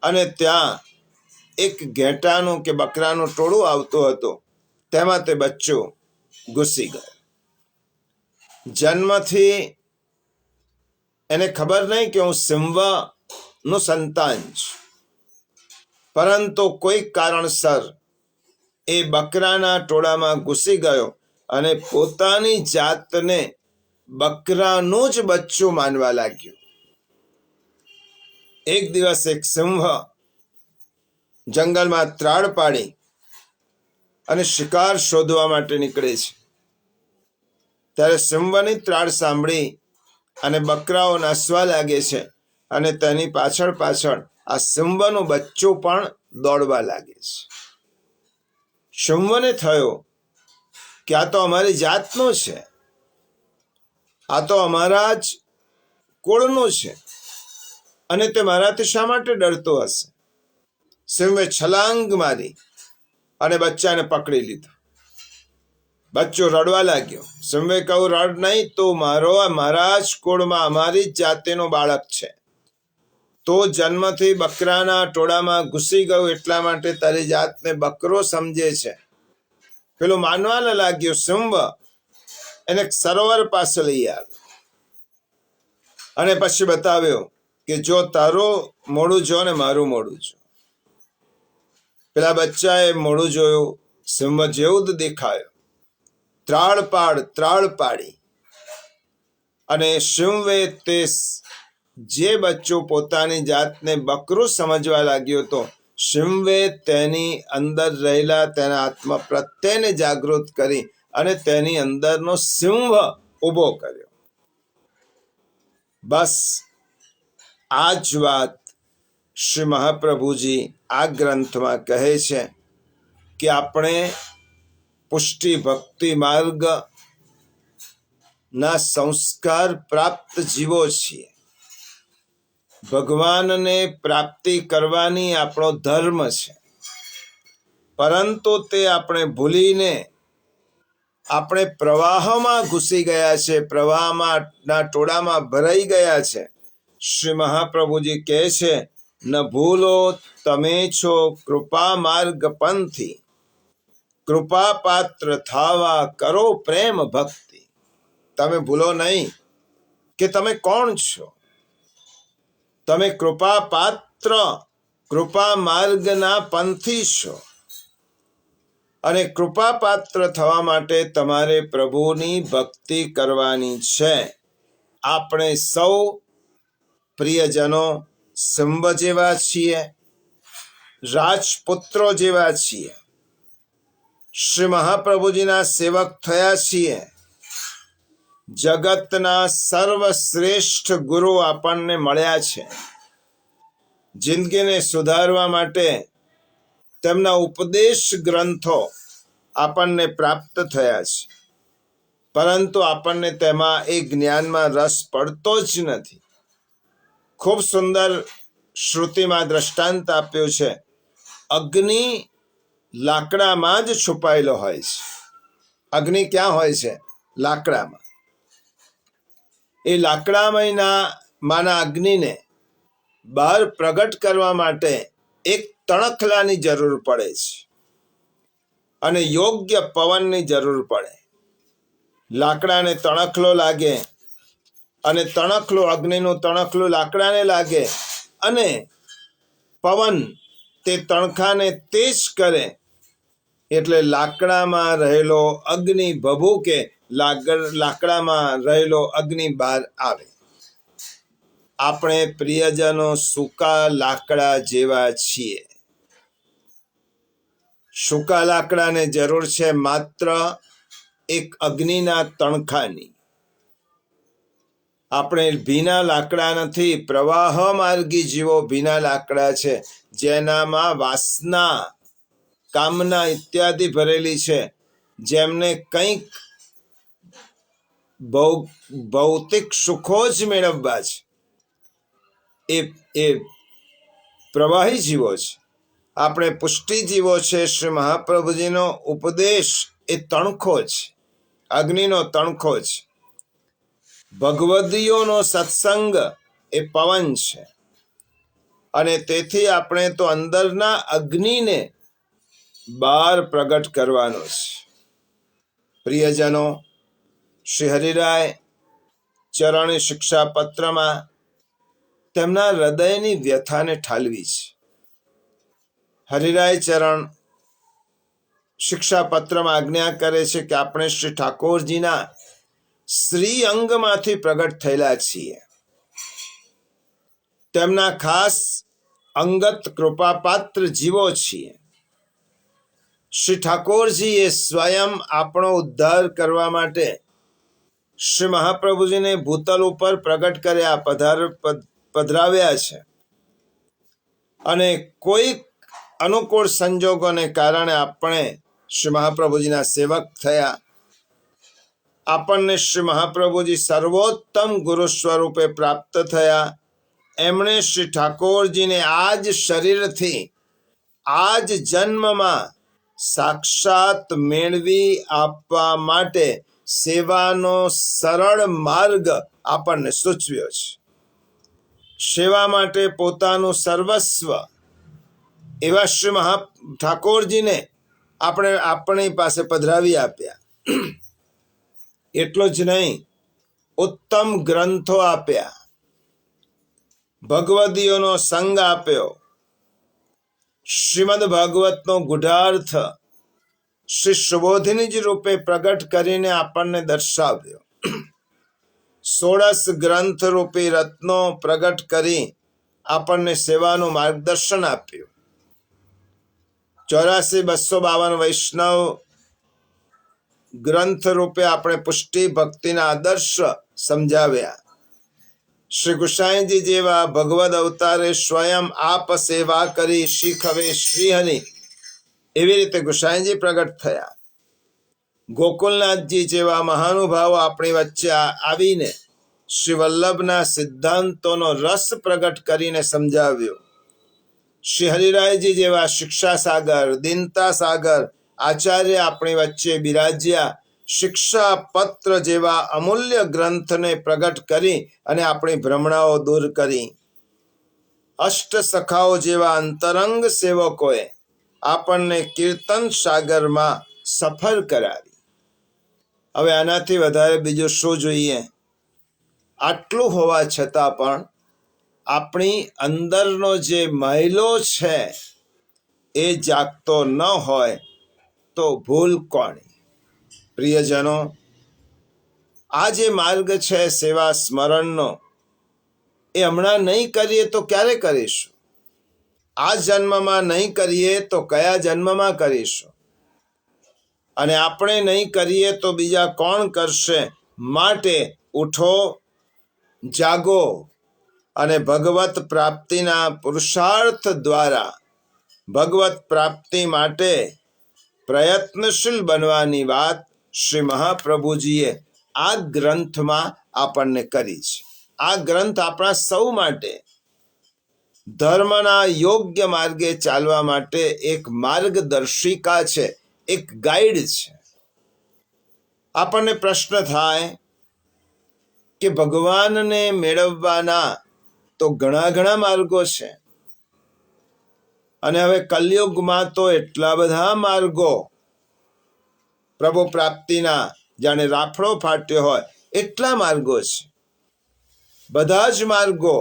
Speaker 1: અને ત્યાં એક ઘેટાનું કે બકરાનું ટોળું આવતું હતું, તેમાં તે બચ્ચું ઘૂસી ગયું. જન્મથી એને ખબર નહીં કે હું સિંહનું સંતાન છું, પરંતુ કોઈક કારણસર એ બકરાના ટોળામાં ઘૂસી ગયો અને પોતાની જાતને બકરાનું જ બચ્ચું માનવા લાગ્યું. એક દિવસ એક સિંહ જંગલમાં ત્રાડ પાડી અને શિકાર શોધવા માટે નીકળે છે. ત્યારે સિંહની ત્રાડ સાંભળી અને બકરાઓ નાસવા લાગે છે, અને તેની પાછળ પાછળ આ સિંહનું બચ્ચું પણ દોડવા લાગે છે. સિંહને થયો કે આ તો અમારી જાતનું છે, આ તો અમારા જ કુળનું છે, અને તે મારાથી શા માટે ડરતો હશે. સિંહે છલાંગ મારી અને બચ્ચાને પકડી લીધું. બચ્ચો રડવા લાગ્યો. શિવે કહ્યું, રડ નહીં, તો મારા જ કુળમાં અમારી જ જાતિનું બાળક છે. તો જન્મથી બકરાના ટોળામાં ઘૂસી ગયું, એટલા માટે તારી જાતને બકરો સમજે છે. પેલો માનવા લાગ્યો. શિવ એને સરોવર પાસે લઈ આવ્યો અને પછી બતાવ્યો કે જો તારું મોઢું જો ને મારું મોઢું જો. પેલા બચ્ચાએ મોઢું જોયું, સિંહ જેવું જ દેખાયો. ત્રાળ પાડી અને સિંહે તે જે બચ્ચો પોતાની જાતને બકરું સમજવા લાગ્યો હતો, સિંહે તેની અંદર રહેલા તેના આત્મા પ્રત્યેને જાગૃત કરી અને તેની અંદરનો સિંહ ઊભો કર્યો. બસ આ જ વાત શ્રી મહાપ્રભુજી આ ગ્રંથમાં કહે છે કે આપણે પુષ્ટિ ભક્તિ માર્ગ ના સંસ્કાર પ્રાપ્ત જીવો છીએ. ભગવાનને પ્રાપ્તિ કરવાની આપણો ધર્મ છે, પરંતુ તે આપણે ભૂલીને આપણે પ્રવાહમાં ઘૂસી ગયા છે, પ્રવાહમાં ના ટોળામાં ભરાઈ ગયા છે. શ્રી મહાપ્રભુજી કહે છે, ન ભૂલો તમે છો કૃપા માર્ગ પંથી, કૃપા પાત્ર થાવા કરો પ્રેમ ભક્તિ. તમે ભૂલો નહીં કે તમે કોણ છો. તમે કૃપા પાત્ર, કૃપા માર્ગના પંથી છો અને કૃપા પાત્ર થવા માટે તમારે પ્રભુની ભક્તિ કરવાની છે. આપણે સૌ પ્રિયજનો સિંહ જેવા છીએ, રાજપુત્રો જેવા છીએ, શ્રી મહાપ્રભુજીના સેવક થયા છીએ. જગતના સર્વશ્રેષ્ઠ ગુરુ આપણને મળ્યા છે. જિંદગીને સુધારવા માટે તેમના ઉપદેશ ગ્રંથો આપણને પ્રાપ્ત થયા છે, પરંતુ આપણને તેમાં એ જ્ઞાનમાં રસ પડતો જ નથી. ખૂબ સુંદર શ્રુતિમાં દ્રષ્ટાંત આપ્યું છે. અગ્નિ લાકડામાં જ છુપાયેલો હોય છે. અગ્નિ ક્યાં હોય છે? લાકડામાં. એ લાકડામાંના અગ્નિને બહાર પ્રગટ કરવા માટે એક તણખલાની જરૂર પડે છે અને યોગ્ય પવનની જરૂર પડે. લાકડાને તણખલો લાગે અને તણખલો, અગ્નિનું તણખલું લાકડાને લાગે અને પવન તે તણખાને તેજ કરે એટલે લાકડામાં રહેલો અગ્નિ ભભૂકે, લાકડામાં રહેલો અગ્નિ બહાર આવે. આપણે પ્રિયજનો સૂકા લાકડા જેવા છીએ. સૂકા લાકડાને જરૂર છે માત્ર એક અગ્નિના તણખાની. આપણે ભીના લાકડા નથી. પ્રવાહ માર્ગી જીવો ભીના લાકડા છે, જેનામાં વાસના, કામના ઇત્યાદિ ભરેલી છે, જેમને કંઈક ભૌતિક સુખો જ મેળવવા છે. એ પ્રવાહી જીવો છે. આપણે પુષ્ટિ જીવો છે. શ્રી મહાપ્રભુજીનો ઉપદેશ એ તણખો છે, અગ્નિનો તણખો છે. ભગવદીઓનો સત્સંગ એ પવન છે અને તેથી આપણે તો અંદરના અગ્નિને બહાર પ્રગટ કરવાનો છે. પ્રિયજનો, શ્રી હરિરાય ચરણ શિક્ષા પત્રમાં તેમના હૃદયની વ્યથાને ઠાલવી છે. હરિરાય ચરણ શિક્ષા પત્રમાં આજ્ઞા કરે છે કે આપણે શ્રી ઠાકોરજીના શ્રી અંગમાંથી પ્રગટ થયેલા છીએ. તેમના ખાસ અંગત કૃપાપાત્ર જીવો છીએ. શ્રી ઠાકોરજી એ સ્વયં આપણો ઉદ્ધાર કરવા માટે શ્રી મહાપ્રભુજીને ભૂતલ ઉપર પ્રગટ કર્યા, પધરાવ્યા છે અને કોઈક અનુકૂળ સંજોગોને કારણે આપણે શ્રી મહાપ્રભુજીના સેવક થયા. આપણને શ્રી મહાપ્રભુજી સર્વોત્તમ ગુરુ સ્વરૂપે પ્રાપ્ત થયા. એમણે શ્રી ઠાકોરજીને આ જ શરીરથી, આ જ જન્મમાં સાક્ષાત મેળવી આપવા માટે સેવાનો સરળ માર્ગ આપણને સૂચવ્યો છે. સેવા માટે પોતાનું સર્વસ્વ એવા શ્રી મહા ઠાકોરજીને આપણે આપણી પાસે પધરાવી આપ્યા. એટલું જ નહીં, ઉત્તમ ગ્રંથો આપ્યા, ભગવદીઓનો સંગ આપ્યો, શ્રીમદ ભાગવતનો ગુઢાર્થ શ્રી સુબોધિનીજી રૂપે પ્રગટ કરીને આપણને દર્શાવ્યો. 16 ગ્રંથ રૂપી રત્નો પ્રગટ કરી આપણને સેવાનું માર્ગદર્શન આપ્યું. 84,252 વૈષ્ણવ ગ્રંથ રૂપે આપણે પુષ્ટિ ભક્તિના આદર્શ સમજાવ્યા. શ્રી ગુસાઈજી જેવા ભગવદ અવતારે સ્વયં આપ સેવા કરી શીખવે શ્રીહરિ, એવી રીતે ગુસાઈજી પ્રગટ થયા. ગોકુલનાથજી જેવા મહાનુભાવો આપણી વચ્ચે આવીને શ્રી વલ્લભના સિદ્ધાંતોનો રસ પ્રગટ કરીને સમજાવ્યો. શ્રી હરિરાયજી જેવા શિક્ષા સાગર, દીનતા સાગર આચાર્ય આપણી વચ્ચે બિરાજ્યા. શિક્ષા પત્ર જેવા અમૂલ્ય ગ્રંથને પ્રગટ કરી અને આપણી ભ્રમણાઓ દૂર કરી. અષ્ટ સખાઓ જેવા અંતરંગ સેવકોએ આપણને કીર્તન સાગરમાં સફર કરાવી. હવે આનાથી વધારે બીજું શું જોઈએ? આટલું હોવા છતાં પણ આપણી અંદરનો જે મહિલો છે એ જાગતો ન હોય તો ભૂલ કોની? પ્રિયજનો, આ જે માર્ગ છે સેવા સ્મરણનો, એ હમણાં નહીં કરીએ તો ક્યારે કરીશું? આ જન્મમાં નહીં કરીએ તો કયા જન્મમાં કરીશું? અને આપણે નહીં કરીએ તો બીજા કોણ કરશે? માટે ઉઠો, જાગો અને ભગવત પ્રાપ્તિના પુરુષાર્થ દ્વારા ભગવત પ્રાપ્તિ માટે પ્રયત્નશીલ બનવાની વાત શ્રી મહાપ્રભુજીએ આ ગ્રંથમાં આપણને કરી છે. આ ગ્રંથ આપણા સૌ માટે ધર્મના યોગ્ય માર્ગે ચાલવા માટે એક માર્ગદર્શિકા છે, એક ગાઈડ છે. આપણને પ્રશ્ન થાય કે ભગવાનને મેળવવાના તો ઘણા માર્ગો છે, અને હવે કલયુગમાં તો એટલા બધા માર્ગો પ્રભુ પ્રાપ્તિના જાણે રાફડો ફાટ્યો હોય એટલા માર્ગો છે. બધા જ માર્ગો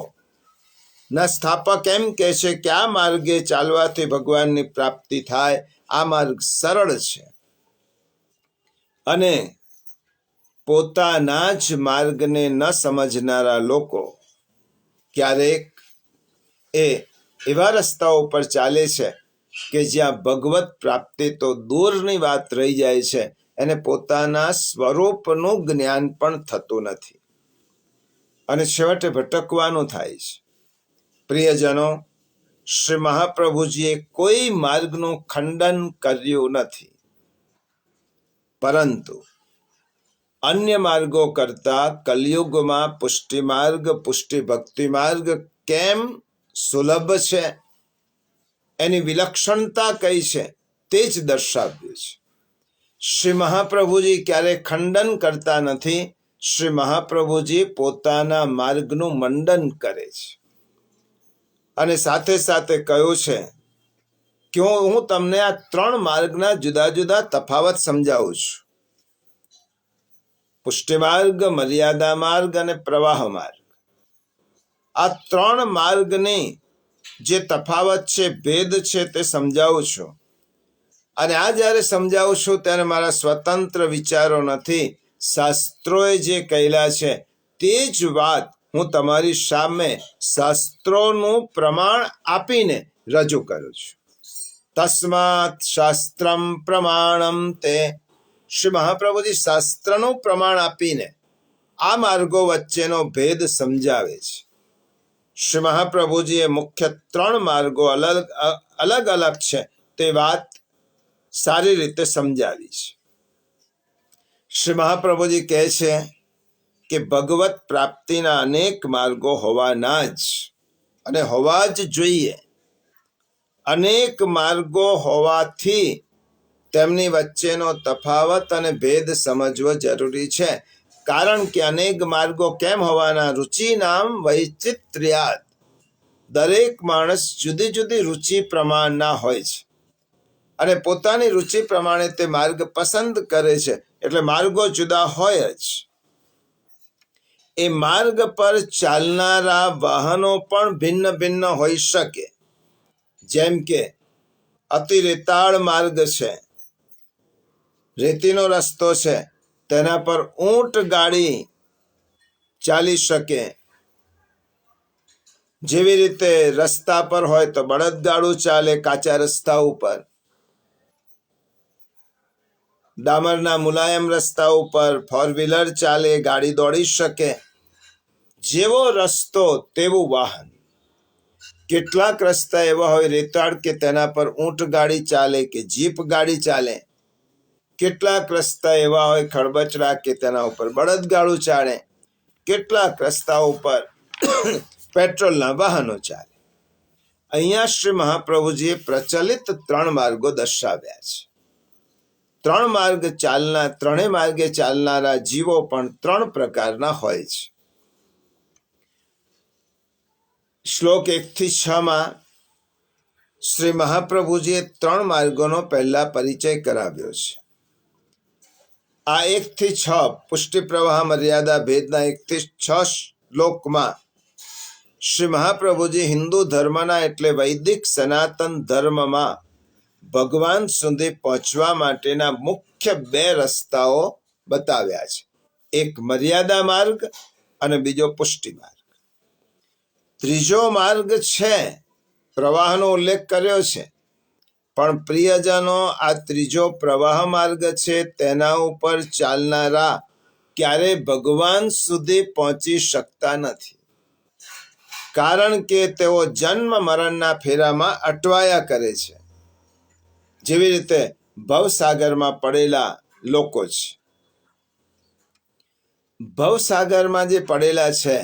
Speaker 1: ના સ્થાપક એમ કહે છે કે આ માર્ગે ચાલવાથી ભગવાનની પ્રાપ્તિ થાય. આ માર્ગ સરળ છે. અને પોતાના જ માર્ગને ન સમજનારા લોકો ક્યારેક એવા રસ્તાઓ પર ચાલે છે કે જ્યાં ભગવત પ્રાપ્તિ તો દૂરની વાત રહી જાય છે, એને પોતાના સ્વરૂપનું જ્ઞાન પણ થતું નથી અને છેવટે ભટકવાનું થાય છે. પ્રિયજનો, શ્રી મહાપ્રભુજીએ કોઈ માર્ગનું ખંડન કર્યું નથી, પરંતુ અન્ય માર્ગો કરતા કલયુગમાં પુષ્ટિ માર્ગ, પુષ્ટિ ભક્તિ માર્ગ કેમ સુલભ છે, એની વિલક્ષણતા કઈ છે તે જ દર્શાવ્યું છે. શ્રી મહાપ્રભુજી ક્યારે ખંડન કરતા નથી. શ્રી મહાપ્રભુજી પોતાના માર્ગનું મંડન કરે છે. અને સાથે સાથે કહ્યું છે કે હું તમને આ 3 માર્ગના જુદા જુદા તફાવત સમજાવું છું. પુષ્ટિ માર્ગ, મર્યાદા માર્ગ અને પ્રવાહ માર્ગ. આ 3 માર્ગની જે તફાવત છે, ભેદ છે, તે સમજાવું છું. અને આ જ્યારે સમજાવું છું ત્યારે મારા સ્વતંત્ર વિચારો નથી. શાસ્ત્રોએ જે કહેલા છે તે જ વાત હું તમારી સામે શાસ્ત્રોનું પ્રમાણ આપીને રજૂ કરું છું. તસ્માત શાસ્ત્રમ પ્રમાણમ તે. શ્રી મહાપ્રભુજી શાસ્ત્રનું પ્રમાણ આપીને આ માર્ગો વચ્ચેનો ભેદ સમજાવે છે. શ્રી મહાપ્રભુજીએ મુખ્ય 3 માર્ગો અલગ અલગ છે તે વાત સારી રીતે સમજાવી છે. શ્રી મહાપ્રભુજી કહે છે કે ભગવત પ્રાપ્તિના અનેક માર્ગો હોવાના જ અને હોવા જ જોઈએ. અનેક માર્ગો હોવાથી તેમની વચ્ચેનો તફાવત અને ભેદ સમજવો જરૂરી છે. કારણ કે અનેક માર્ગો કેમ હોવાના? રુચિ નામ વૈચિત્ર્યાત. દરેક માણસ જુદી જુદી રુચિ પ્રમાણના હોય છે અને પોતાની રુચિ પ્રમાણે તે માર્ગ પસંદ કરે છે. એટલે માર્ગો જુદા હોય જ. એ માર્ગ પર ચાલનારા વાહનો પણ ભિન્ન ભિન્ન હોઈ શકે. જેમ કે અતિ રેતાળ માર્ગ છે, રેતીનો રસ્તો છે, તેના પર ઊંટ ગાડી ચાલી શકે. જેવી રીતે રસ્તા પર હોય તો બળદગાડું ચાલે કાચા રસ્તા ઉપર. ડામરના મુલાયમ રસ્તા ઉપર ફોર વ્હીલર ચાલે, ગાડી દોડી શકે. જેવો રસ્તો તેવું વાહન. કેટલાક રસ્તા એવા હોય રેતાળ કે તેના પર ઊંટ ગાડી ચાલે કે જીપ ગાડી ચાલે. કેટલાક રસ્તા એવા હોય ખડબચડા કે તેના ઉપર બળદગાડું ચાલે. કેટલાક રસ્તા ઉપર પેટ્રોલના વાહનો ચાલે. અહીંયા શ્રી મહાપ્રભુજીએ પ્રચલિત 3 માર્ગો દર્શાવ્યા છે. ત્રણેય માર્ગે ચાલનારા જીવો પણ 3 પ્રકારના હોય છે. શ્લોક 1 થી 6 શ્રી મહાપ્રભુજીએ 3 માર્ગોનો પહેલા પરિચય કરાવ્યો છે. આ 1 થી 6 પુષ્ટિ પ્રવાહ મર્યાદા ભેદના 1 થી 6 શ્લોકમાં શ્રી મહાપ્રભુજી હિન્દુ ધર્મના એટલે વૈદિક સનાતન ધર્મમાં ભગવાન સુધી પહોંચવા માટેના મુખ્ય 2 રસ્તાઓ બતાવ્યા છે. એક મર્યાદા માર્ગ અને બીજો પુષ્ટિ માર્ગ. ત્રીજો માર્ગ છે, પ્રવાહનો ઉલ્લેખ કર્યો છે, પણ પ્રિયજનો આ ત્રીજો પ્રવાહ માર્ગ છે તેના ઉપર ચાલનારા ક્યારેય ભગવાન સુધી પહોંચી શકતા નથી. કારણ કે તેઓ જન્મ મરણના ફેરામાં અટવાયા કરે છે. જેવી રીતે ભવસાગરમાં પડેલા લોકો છે. ભવસાગરમાં જે પડેલા છે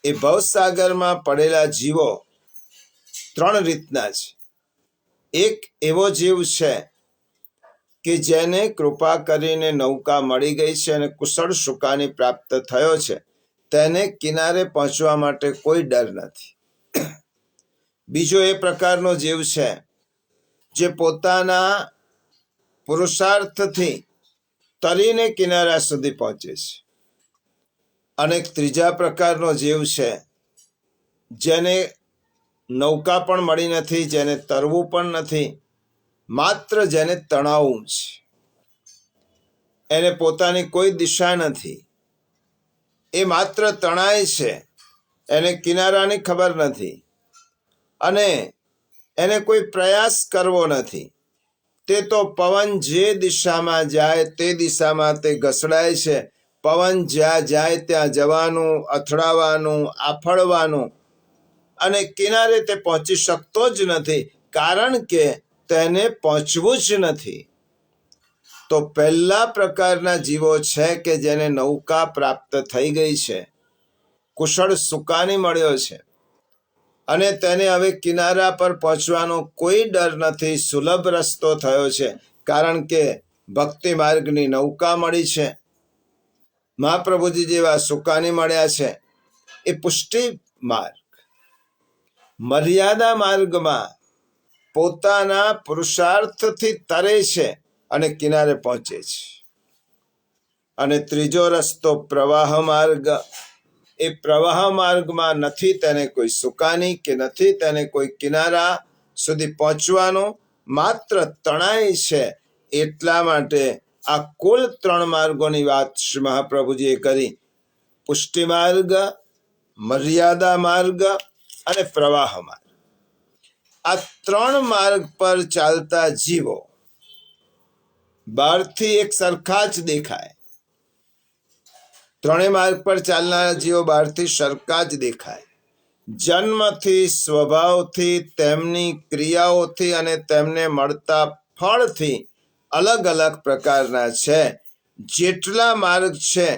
Speaker 1: એ ભવસાગરમાં પડેલા જીવો 3 રીતના છે. એક એવો જીવ છે કે જેને કૃપા કરીને નૌકા મળી ગઈ છે અને કુશળ સુકાની પ્રાપ્ત થયો છે. તેને કિનારે પહોંચવા માટે કોઈ ડર નથી. બીજો એ પ્રકારનો જીવ છે જે પોતાના પુરુષાર્થથી તરીને કિનારા સુધી પહોંચે છે. અને ત્રીજા પ્રકારનો જીવ છે જેને નૌકા પણ મળી નથી, જેને તરવું પણ નથી, માત્ર જેને તણાવવું છે. એને પોતાની કોઈ દિશા નથી, એ માત્ર તણાય છે, એને કિનારાની ખબર નથી અને એને કોઈ પ્રયાસ કરવો નથી. તે તો પવન જે દિશામાં જાય તે દિશામાં તે ઘસડાય છે. પવન જ્યાં જાય ત્યાં જવાનું, અથડાવાનું, આફળવાનું અને કિનારે તે પહોંચી શકતો જ નથી. કારણ કે તેને પહોંચવું જ નથી. તો પહેલા પ્રકારના જીવો છે કે જેને નૌકા પ્રાપ્ત થઈ ગઈ છે, કુશળ સુકાની મળ્યો છે અને તેને હવે કિનારા પર પહોંચવાનો કોઈ ડર નથી. સુલભ રસ્તો થયો છે કારણ કે ભક્તિ માર્ગની નૌકા મળી છે, મહાપ્રભુજી જેવા સુકાની મળ્યા છે. એ પુષ્ટિ માર્ગ. મર્યાદા માર્ગમાં પોતાના પુરુષાર્થથી તરે છે અને કિનારે પહોંચે છે. અને ત્રીજો રસ્તો પ્રવાહ માર્ગ. એ પ્રવાહ માર્ગમાં નથી તેને કોઈ સુકાની કે નથી તેને કોઈ કિનારા સુધી પહોંચવાનો, માત્ર તણાય છે. એટલા માટે આ કુલ 3 માર્ગોની વાત શ્રી મહાપ્રભુજીએ કરી. પુષ્ટિ માર્ગ, મર્યાદા માર્ગ અને પ્રવાહ માર્ગ. આ 3 માર્ગ પર ચાલતા જીવો બહારથી એક સરખા જ દેખાય. 3 માર્ગ પર ચાલનારા જીવો બહારથી સરખા જ દેખાય. જન્મથી, સ્વભાવથી, તેમની ક્રિયાઓથી અને તેમને મળતા ફળથી અલગ અલગ પ્રકારના છે. જેટલા માર્ગ છે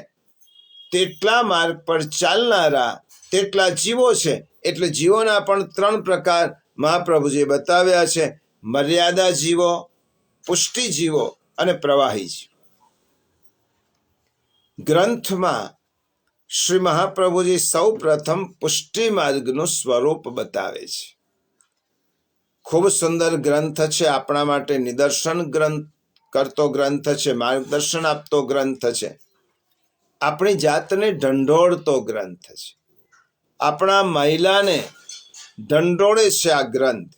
Speaker 1: તેટલા માર્ગ પર ચાલનારા તેટલા જીવો છે. એટલે જીવોના પણ 3 પ્રકાર મહાપ્રભુજીએ બતાવ્યા છે. મર્યાદા જીવો, પુષ્ટિજીવો અને પ્રવાહી જીવો. ગ્રંથમાં શ્રી મહાપ્રભુજી સૌ પ્રથમ પુષ્ટિ માર્ગનું સ્વરૂપ બતાવે છે. ખૂબ સુંદર ગ્રંથ છે, આપણા માટે નિદર્શન ગ્રંથ કરતો ગ્રંથ છે, માર્ગદર્શન આપતો ગ્રંથ છે, આપણી જાતને ઢંઢોળતો ગ્રંથ છે, આપણા મહિલાને ઢંઢોળે છે આ ગ્રંથ.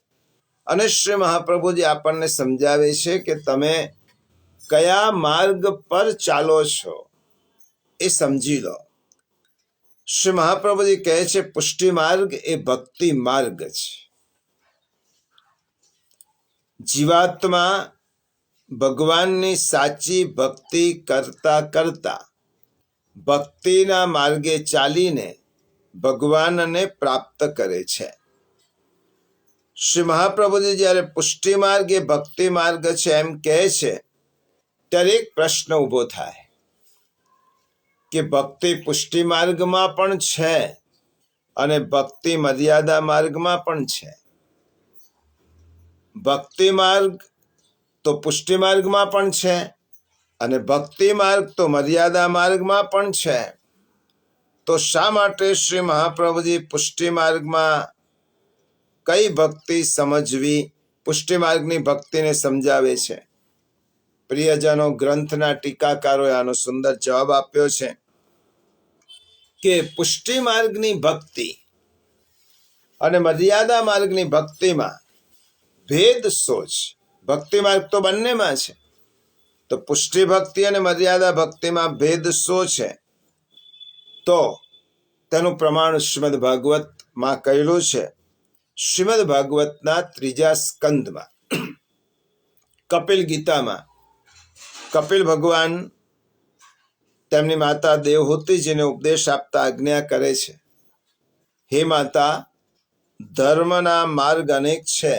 Speaker 1: અને શ્રી મહાપ્રભુજી આપણને સમજાવે છે કે તમે કયા માર્ગ પર ચાલો છો એ સમજી લો. શ્રી મહાપ્રભુજી કહે છે પુષ્ટિ માર્ગ એ ભક્તિ માર્ગ છે. જીવાત્મા ભગવાનની સાચી ભક્તિ કરતા કરતા ભક્તિના માર્ગે ચાલીને ભગવાનને પ્રાપ્ત કરે છે. શ્રી મહાપ્રભુજી જ્યારે પુષ્ટિ માર્ગ એ ભક્તિ માર્ગ છે એમ કહે છે ત્યારે એક પ્રશ્ન ઊભો થાય કે ભક્તિ પુષ્ટિ માર્ગમાં પણ છે અને ભક્તિ મર્યાદા માર્ગમાં પણ છે. ભક્તિ માર્ગ તો પુષ્ટિ માર્ગમાં પણ છે અને ભક્તિ માર્ગ તો મર્યાદા માર્ગમાં પણ છે. તો શા માટે શ્રી મહાપ્રભુજી પુષ્ટિ માર્ગમાં કઈ ભક્તિ સમજવી, પુષ્ટિ માર્ગની ભક્તિને સમજાવે છે? પ્રિયજનો, ગ્રંથના ટીકાકારોએ આનો સુંદર જવાબ આપ્યો છે કે પુષ્ટિ માર્ગની ભક્તિ અને મર્યાદા માર્ગની ભક્તિમાં ભેદ શું છે? ભક્તિ માર્ગ તો બંનેમાં છે, તો પુષ્ટિ ભક્તિ અને મર્યાદા ભક્તિમાં ભેદ શું છે? તો તેનું પ્રમાણ શ્રીમદ ભાગવતમાં કહેલું છે. શ્રીમદ ભાગવતના 3જા સ્કંદમાં કપિલ ગીતામાં કપિલ ભગવાન તેમની માતા દેવહૂતિજીને ઉપદેશ આપતા આજ્ઞા કરે છે, હે માતા, ધર્મના માર્ગ અનેક છે,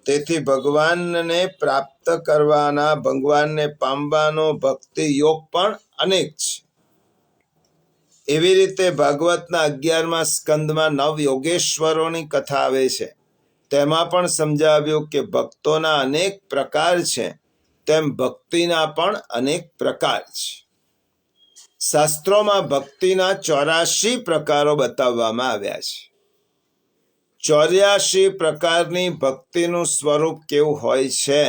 Speaker 1: તેથી ભગવાનને પ્રાપ્ત કરવાના, ભગવાનને પામવાનો ભક્તિ યોગ પણ અનેક છે. એવી રીતે ભાગવતના 11મા સ્કંદમાં 9 યોગેશ્વરોની કથા આવે છે. તેમાં પણ સમજાવ્યું કે ભક્તોના અનેક પ્રકાર છે, તેમ ભક્તિના પણ અનેક પ્રકાર છે. શાસ્ત્રોમાં ભક્તિના 84 પ્રકારો બતાવવામાં આવ્યા છે. 84 પ્રકારની ભક્તિનું સ્વરૂપ કેવું હોય છે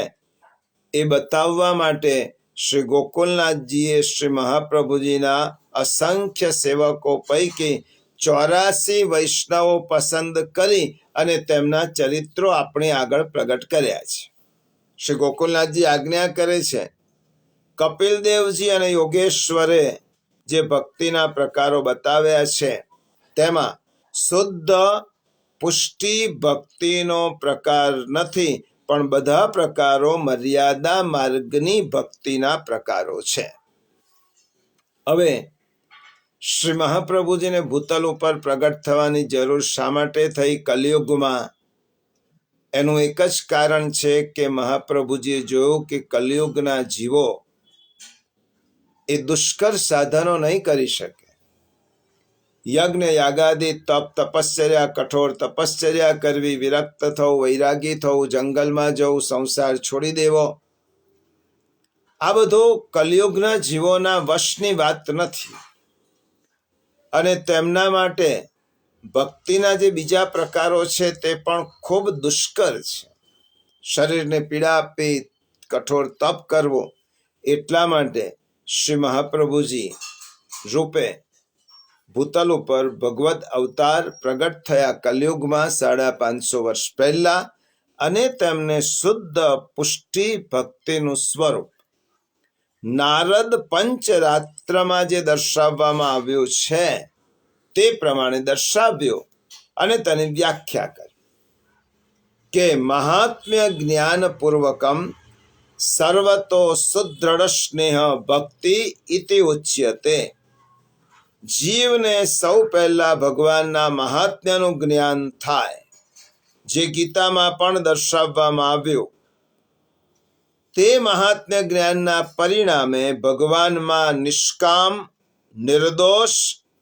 Speaker 1: એ બતાવવા માટે શ્રી ગોકુલનાથજીએ શ્રી મહાપ્રભુજીના અસંખ્ય સેવકો પૈકી 84 વૈષ્ણવો પસંદ કરી અને તેમના ચરિત્રો આપણી આગળ પ્રગટ કર્યા છે. શ્રી ગોકુલનાથજી આજ્ઞા કરે છે, કપિલદેવજી અને યોગેશ્વરે જે ભક્તિના પ્રકારો બતાવ્યા છે તેમાં શુદ્ધ પુષ્ટિ ભક્તિનો પ્રકાર નથી, પણ બધા પ્રકારો મર્યાદા માર્ગની ભક્તિના પ્રકારો છે. હવે શ્રી મહાપ્રભુજીને ભૂતલ ઉપર પ્રગટ થવાની જરૂર શા માટે થઈ કલિયુગમાં? એનું એક જ કારણ છે કે મહાપ્રભુજીએ જોયું કે કલિયુગના જીવો એ દુષ્કર સાધનો નહીં કરી શકે. યજ્ઞ યાગાદિ તપ તપશ્ચર્યા, કઠોર તપશ્ચર્યા કરવી, વિરક્ત થવું, વૈરાગી થવું, જંગલમાં જવું, સંસાર છોડી દેવો, આ બધું કલિયુગના જીવોના વશની વાત નથી. અને તેમના માટે ભક્તિના જે બીજા પ્રકારો છે તે પણ ખૂબ દુષ્કર છે. શરીરને પીડા આપી કઠોર તપ કરવો, એટલા માટે શ્રી મહાપ્રભુજી રૂપે ભૂતલ ઉપર ભગવદ અવતાર પ્રગટ થયા કલયુગમાં 550 વર્ષ પહેલા, અને તેમને શુદ્ધ પુષ્ટિ ભક્તિનું સ્વરૂપ નારદ પંચરાત્રમાં જે દર્શાવવામાં આવ્યું છે તે પ્રમાણે દર્શાવ્યું અને તેની વ્યાખ્યા કરી કે મહાત્મ્ય જ્ઞાન પૂર્વકમ સર્વતો સુદૃઢ સ્નેહ ભક્તિ ઇતિ ઉચ્યતે. જીવને સૌ પહેલા ભગવાનના મહાત્મ્યનું જ્ઞાન થાય, જે ગીતામાં પણ દર્શાવવામાં આવ્યું. તે મહાત્મ્ય જ્ઞાનના પરિણામે ભગવાનમાં નિષ્કામ, નિર્દોષ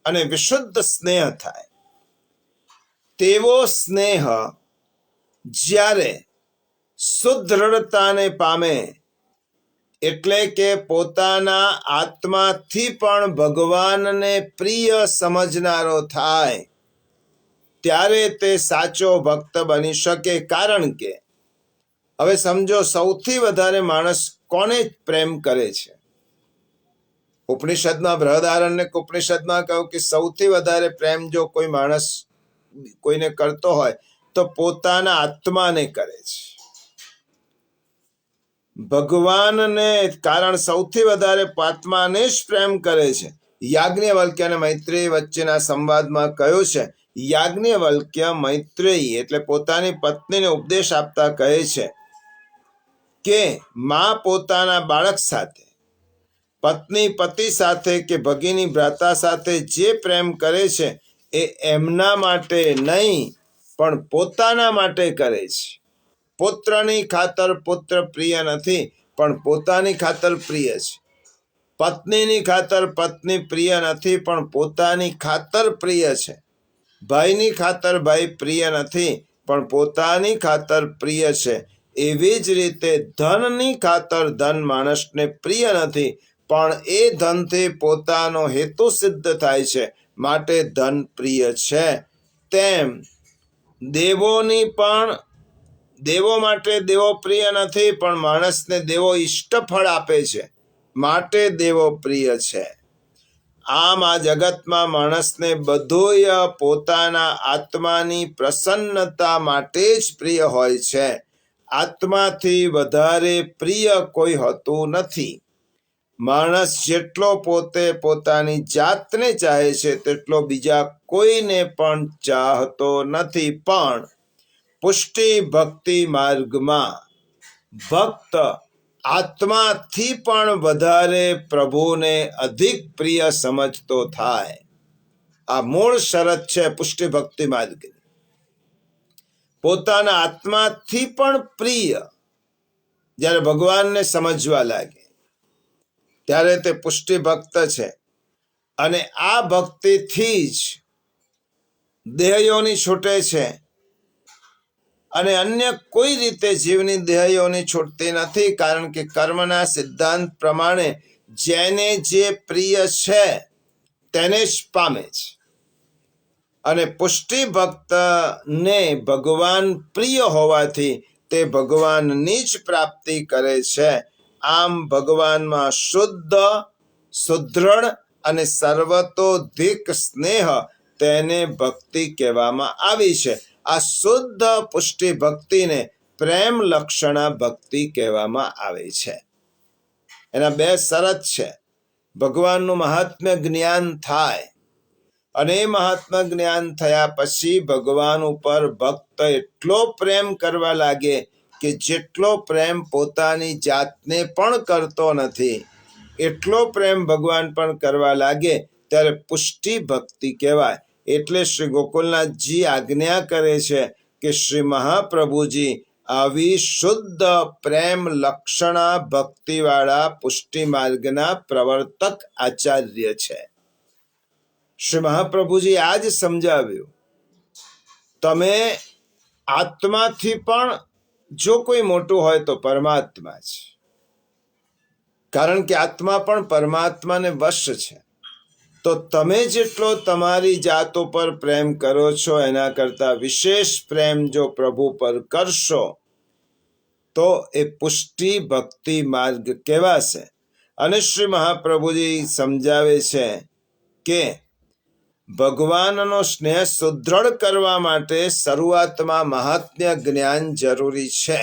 Speaker 1: અને વિશુદ્ધ સ્નેહ થાય. તેવો સ્નેહ જ્યારે સુદૃઢતાને પામે, એટલે કે પોતાના આત્માથી પણ ભગવાનને પ્રિય સમજનારો થાય, ત્યારે તે સાચો ભક્ત બની શકે. કારણ કે હવે સમજો, સૌથી વધારે માણસ કોને પ્રેમ કરે છે? ઉપનિષદમાં, બૃહદારણ્યક ઉપનિષદમાં કહ્યું કે સૌથી વધારે પ્રેમ જો કોઈ માણસ કોઈને કરતો હોય તો પોતાના આત્માને કરે છે. ભગવાનને કારણ સૌથી વધારે આત્માને જ પ્રેમ કરે છે. યાજ્ઞવલ્ક્ય અને મૈત્રેય વચ્ચેના સંવાદમાં કહ્યું છે, યાજ્ઞવલ્ક્ય મૈત્રેયી એટલે પોતાની પત્નીને ઉપદેશ આપતા કહે છે કે માં પોતાના બાળક સાથે, પત્ની પતિ સાથે કે ભગિની ભ્રાતા સાથે જે પ્રેમ કરે છે એ એમના માટે નહીં પણ પોતાના માટે કરે છે. પુત્રની ખાતર પુત્ર પ્રિય નથી પણ પોતાની ખાતર પ્રિય છે. પત્નીની ખાતર પત્ની પ્રિય નથી પણ પોતાની ખાતર પ્રિય છે. ભાઈની ખાતર ભાઈ પ્રિય નથી પણ પોતાની ખાતર પ્રિય છે. એવી જ રીતે ધનની ખાતર ધન માણસને પ્રિય નથી પણ એ ધનથી પોતાનો હેતુ સિદ્ધ થાય છે, માટે ધન પ્રિય છે. તેમ દેવો માટે દેવો પ્રિય નથી પણ માણસને દેવો ઇષ્ટફળ આપે છે, માટે દેવો પ્રિય છે. આમ આ જગતમાં માણસને બધુંય પોતાના આત્માની પ્રસન્નતા માટે જ પ્રિય હોય છે. આત્માથી વધારે પ્રિય કોઈ હોતું નથી. માણસ જેટલો પોતે પોતાની જાતને ચાહે છે તેટલો બીજા કોઈને પણ ચાહતો નથી. પણ પુષ્ટિ ભક્તિ માર્ગમાં ભક્ત આત્માથી પણ વધારે પ્રભુને અધિક પ્રિય સમજતો થાય. આ મૂળ શરત છે પુષ્ટિ ભક્તિ માર્ગની. પોતાના આત્માથી પણ પ્રિય જ્યારે ભગવાનને સમજવા લાગે ત્યારે તે પુષ્ટિ ભક્ત છે. અને આ ભક્તિથી જ દેહયોની છૂટે છે અને અન્ય કોઈ રીતે જીવની દેહયોની છૂટતી નથી. કારણ કે કર્મના સિદ્ધાંત પ્રમાણે જેને જે પ્રિય છે તેને જ પામે છે. અને પુષ્ટિ ભક્તને ભગવાન પ્રિય હોવાથી તે ભગવાનની જ પ્રાપ્તિ કરે છે. આમ ભગવાનમાં શુદ્ધ, સુદૃઢ અને સર્વતોધિક સ્નેહ તેને ભક્તિ કહેવામાં આવી છે. આ શુદ્ધ પુષ્ટિ ભક્તિને પ્રેમ લક્ષણા ભક્તિ કહેવામાં આવે છે. એના બે શરત છે. ભગવાનનું મહાત્મ્ય જ્ઞાન થાય અને એ મહાત્મ્ય જ્ઞાન થયા પછી ભગવાન ઉપર ભક્ત એટલો પ્રેમ કરવા લાગે કે જેટલો પ્રેમ પોતાની જાતને પણ કરતો નથી એટલો પ્રેમ ભગવાન પણ કરવા લાગે ત્યારે પુષ્ટિ ભક્તિ કહેવાય. એટલે શ્રી ગોકુલનાથજી આજ્ઞા કરે છે કે શ્રી મહાપ્રભુજી આવી શુદ્ધ પ્રેમ લક્ષણા ભક્તિવાળા પુષ્ટિ માર્ગના પ્રવર્તક આચાર્ય છે. શ્રી મહાપ્રભુજી આ જ સમજાવ્યું. તમે આત્માથી પણ જો કોઈ મોટું હોય તો પરમાત્મા છે. કારણ કે આત્મા પણ પરમાત્માને વશ છે. તો તમે જેટલો તમારી જાત ઉપર પ્રેમ કરો છો એના કરતા વિશેષ પ્રેમ જો પ્રભુ પર કરશો તો એ પુષ્ટિ ભક્તિ માર્ગ કહેવાશે. અને શ્રી મહાપ્રભુજી સમજાવે છે કે ભગવાનનો સ્નેહ સુદૃઢ કરવા માટે શરૂઆતમાં મહાત્મ્ય જ્ઞાન જરૂરી છે.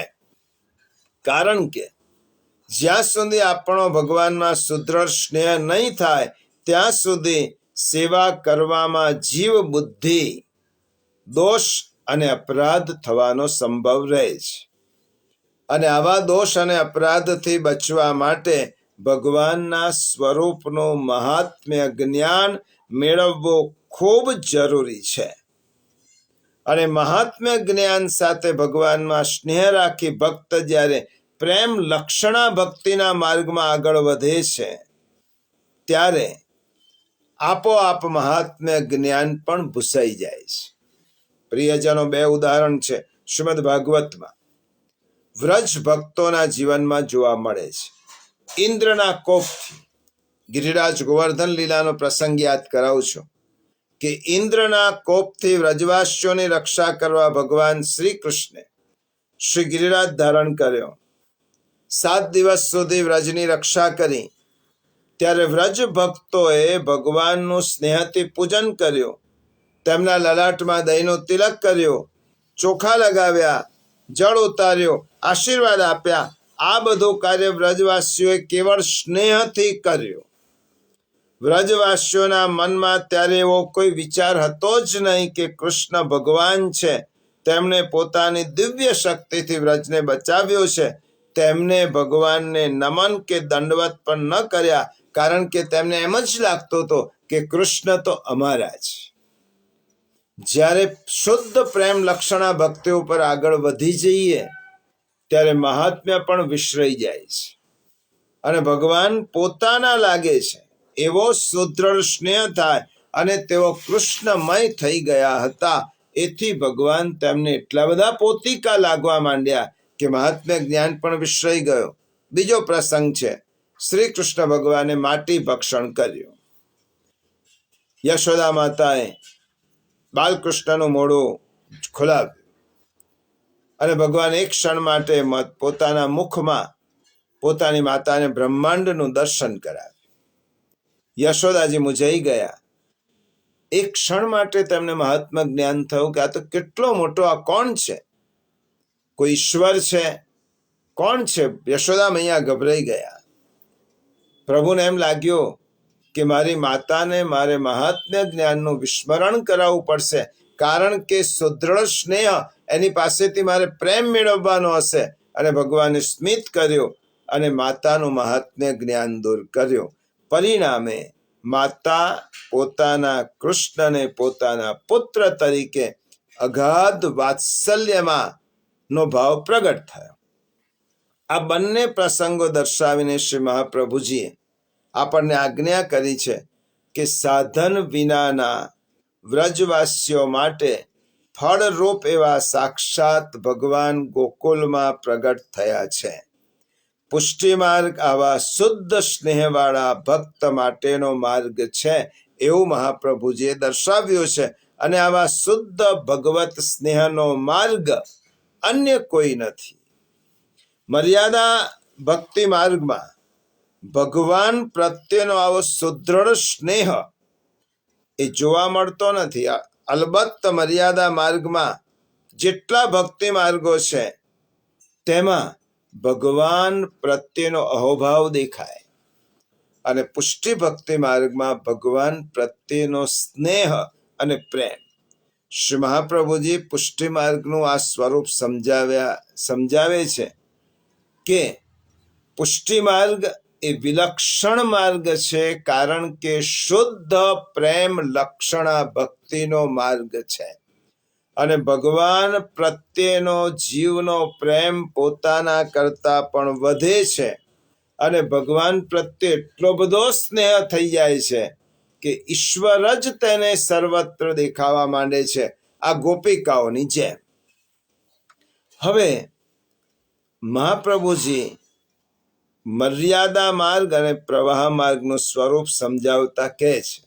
Speaker 1: કારણ કે જ્યાં સુધી આપણો ભગવાનમાં સુદૃઢ સ્નેહ નહીં થાય ત્યાં સુધી સેવા કરવામાં જીવ બુદ્ધિ દોષ અને અપરાધ થવાનો સંભવ રહે છે. અને આવા દોષ અને અપરાધથી બચવા માટે ભગવાનના સ્વરૂપનું મહાત્મ્ય જ્ઞાન મેળવવું ખૂબ જરૂરી છે. અને મહાત્મ્ય જ્ઞાન સાથે ભગવાનમાં સ્નેહ રાખી ભક્ત જ્યારે પ્રેમ લક્ષણા ભક્તિના માર્ગમાં આગળ વધે છે ત્યારે આપોઆપ મહાત્મ્ય જ્ઞાન પણ ભૂસાઈ જાય છે. પ્રિયજનો, બે ઉદાહરણ છે શ્રીમદ ભાગવતમાં. વ્રજ ભક્તોના જીવનમાં જોવા મળે છે. ઇન્દ્રના કોપથી ગિરિરાજ ગોવર્ધન લીલાનો પ્રસંગ યાદ કરાવું છું કે ઇન્દ્રના કોપથી વ્રજવાસીઓની રક્ષા કરવા ભગવાન શ્રી કૃષ્ણે શ્રી ગિરિરાજ ધારણ કર્યો. 7 દિવસ સુધી વ્રજની રક્ષા કરી. ત્યારે વ્રજ ભક્તોએ ભગવાનનું સ્નેહથી પૂજન કર્યું. તેમના લલાટમાં દહીંનો તિલક કર્યો, ચોખા લગાવ્યા, જળ ઉતાર્યો, આશીર્વાદ આપ્યા. આ બધું કાર્ય વ્રજવાસીઓએ કેવળ સ્નેહથી કર્યું. વ્રજવાસીઓના મનમાં ત્યારે એવો કોઈ વિચાર હતો જ નહીં કે કૃષ્ણ ભગવાન છે, તેમણે પોતાની દિવ્ય શક્તિથી વ્રજને બચાવ્યો છે. તેમને ભગવાનને નમન કે દંડવત પણ ન કર્યા, કારણ કે તેમને એમ જ લાગતું હતું કે કૃષ્ણ તો અમારા છે. જ્યારે શુદ્ધ પ્રેમ લક્ષણા ભક્તિ ઉપર આગળ વધી જઈએ ત્યારે મહાત્મ્ય પણ વિસરાઈ જાય છે અને ભગવાન પોતાના લાગે છે એવો સુદૃઢ સ્નેહ થાય અને તેઓ કૃષ્ણમય થઈ ગયા હતા. એથી ભગવાન તેમને એટલા બધા પોતિકા લાગવા માંડ્યા કે મહાત્મ્ય જ્ઞાન પણ વિસરાઈ ગયો. બીજો પ્રસંગ છે, શ્રી કૃષ્ણ ભગવાને માટી ભક્ષણ કર્યું. યશોદા માતાએ બાલકૃષ્ણનું મોઢું ખોલાવ્યું અને ભગવાન એક ક્ષણ માટે પોતાના મુખમાં પોતાની માતાને બ્રહ્માંડનું દર્શન કરાવ્યું. યશોદાજી મૂંઝાઈ ગયા. એક ક્ષણ માટે તેમને મહાત્મા જ્ઞાન થયું કે આ તો કેટલો મોટો, આ કોણ છે? કોઈ ઈશ્વર છે? કોણ છે? યશોદા મૈયા ગભરાઈ ગયા. પ્રભુને એમ લાગ્યું કે મારી માતાને મારે મહાત્મ્ય જ્ઞાનનું વિસ્મરણ કરાવવું પડશે, કારણ કે સુદૃઢ સ્નેહ એની પાસેથી મારે પ્રેમ મેળવવાનો હશે. અને ભગવાને સ્મિત કર્યું અને માતાનું મહાત્મ્ય જ્ઞાન દૂર કર્યું. પરિણામે માતા પોતાના કૃષ્ણને પોતાના પુત્ર તરીકે અગાધ વાત્સલ્યમાં નો ભાવ પ્રગટ થયો. આ બંને પ્રસંગો દર્શાવીને શ્રી મહાપ્રભુજીએ આપણને આજ્ઞા કરી છે કે સાધન વિનાના વ્રજવાસીઓ માટે ફળરૂપ એવા સાક્ષાત ભગવાન ગોકુલમાં પ્રગટ થયા છે. પુષ્ટિ માર્ગ આવા શુદ્ધ સ્નેહવાળા ભક્ત માટેનો માર્ગ છે એવું મહાપ્રભુજીએ દર્શાવ્યું છે. અને આવા શુદ્ધ ભગવત સ્નેહનો માર્ગ અન્ય કોઈ નથી. મર્યાદા ભક્તિ માર્ગમાં ભગવાન પ્રત્યેનો આવો સુદૃઢ સ્નેહ એ જોવા મળતો નથી. અલબત્ત મર્યાદા માર્ગમાં જેટલા ભક્તિ માર્ગો છે તેમાં ભગવાન પ્રત્યેનો અહોભાવ દેખાય અને પુષ્ટિ ભક્તિ માર્ગમાં ભગવાન પ્રત્યેનો સ્નેહ અને પ્રેમ. શ્રી મહાપ્રભુજી પુષ્ટિ માર્ગનું આ સ્વરૂપ સમજાવે છે કે પુષ્ટિ માર્ગ એ વિલક્ષણ માર્ગ છે, કારણ કે શુદ્ધ પ્રેમ લક્ષણા ભક્તિનો માર્ગ છે અને ભગવાન પ્રત્યેનો જીવનો પ્રેમ પોતાના કરતા પણ વધે છે અને ભગવાન પ્રત્યે એટલો બધો સ્નેહ થઈ જાય છે કે ઈશ્વર જ તેને સર્વત્ર દેખાવા માંડે છે, આ ગોપિકાઓની જેમ. હવે મહાપ્રભુજી મર્યાદા માર્ગ અને પ્રવાહ માર્ગનું સ્વરૂપ સમજાવતા કહે છે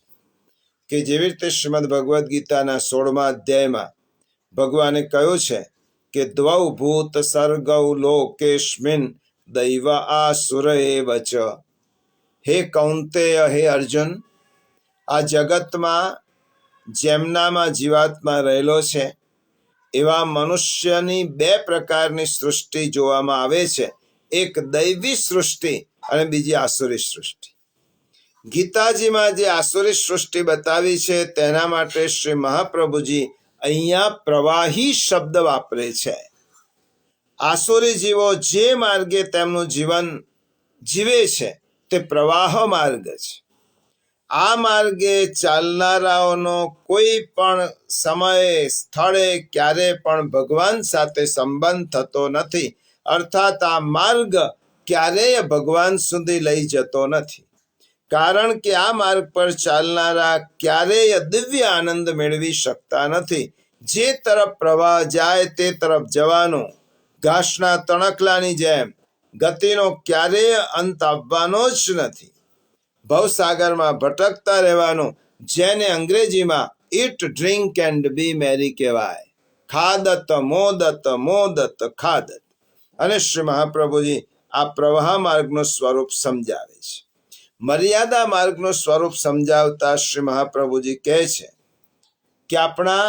Speaker 1: કે જેવી રીતે શ્રીમદ ભગવદ્ ગીતાના 16મા અધ્યાયમાં ભગવાને કહ્યું છે કે દ્વૌ ભૂત સર્ગૌ લોકેસ્મિન દૈવ આસુર એવ ચ. હે કૌંતેય, હે અર્જુન, આ જગતમાં જેમનામાં જીવાત્મા રહેલો છે એવા મનુષ્યની 2 પ્રકારની સૃષ્ટિ જોવામાં આવે છે. એક દૈવી સૃષ્ટિ અને બીજી આસુરી સૃષ્ટિ. ગીતાજીમાં જે આસુરી સૃષ્ટિ બતાવી છે તેના માટે શ્રી મહાપ્રભુજી અહીંયા પ્રવાહી શબ્દ વાપરે છે. આસુરી જીવો જે માર્ગે તેમનું જીવન જીવે છે તે પ્રવાહ માર્ગ છે. આ માર્ગે ચાલનારાઓનો કોઈ પણ સમયે, સ્થળે, ક્યારે પણ ભગવાન સાથે સંબંધ થતો નથી. અર્થાત આ માર્ગ ક્યારેય ભગવાન સુધી લઈ જતો નથી, કારણ કે આ માર્ગ પર ચાલનારા ક્યારેય દિવ્ય આનંદ મેળવી શકતા નથી. જે તરફ પ્રવાહ જાય તે તરફ જવાનું, ઘાસના તણખલાની જેમ ગતિનો ક્યારેય અંત આવવાનો જ નથી. ભવસાગરમાં ભટકતા રહેવાનું, જેને અંગ્રેજીમાં ઇટ, ડ્રિંક એન્ડ બી મેરી કહેવાય. ખાદત મોદત મોદત ખાદત. અને શ્રી મહાપ્રભુજી આ પ્રવાહ માર્ગનું સ્વરૂપ સમજાવે છે. મર્યાદા માર્ગનું સ્વરૂપ સમજાવતા શ્રી મહાપ્રભુજી કહે છે કે આપણા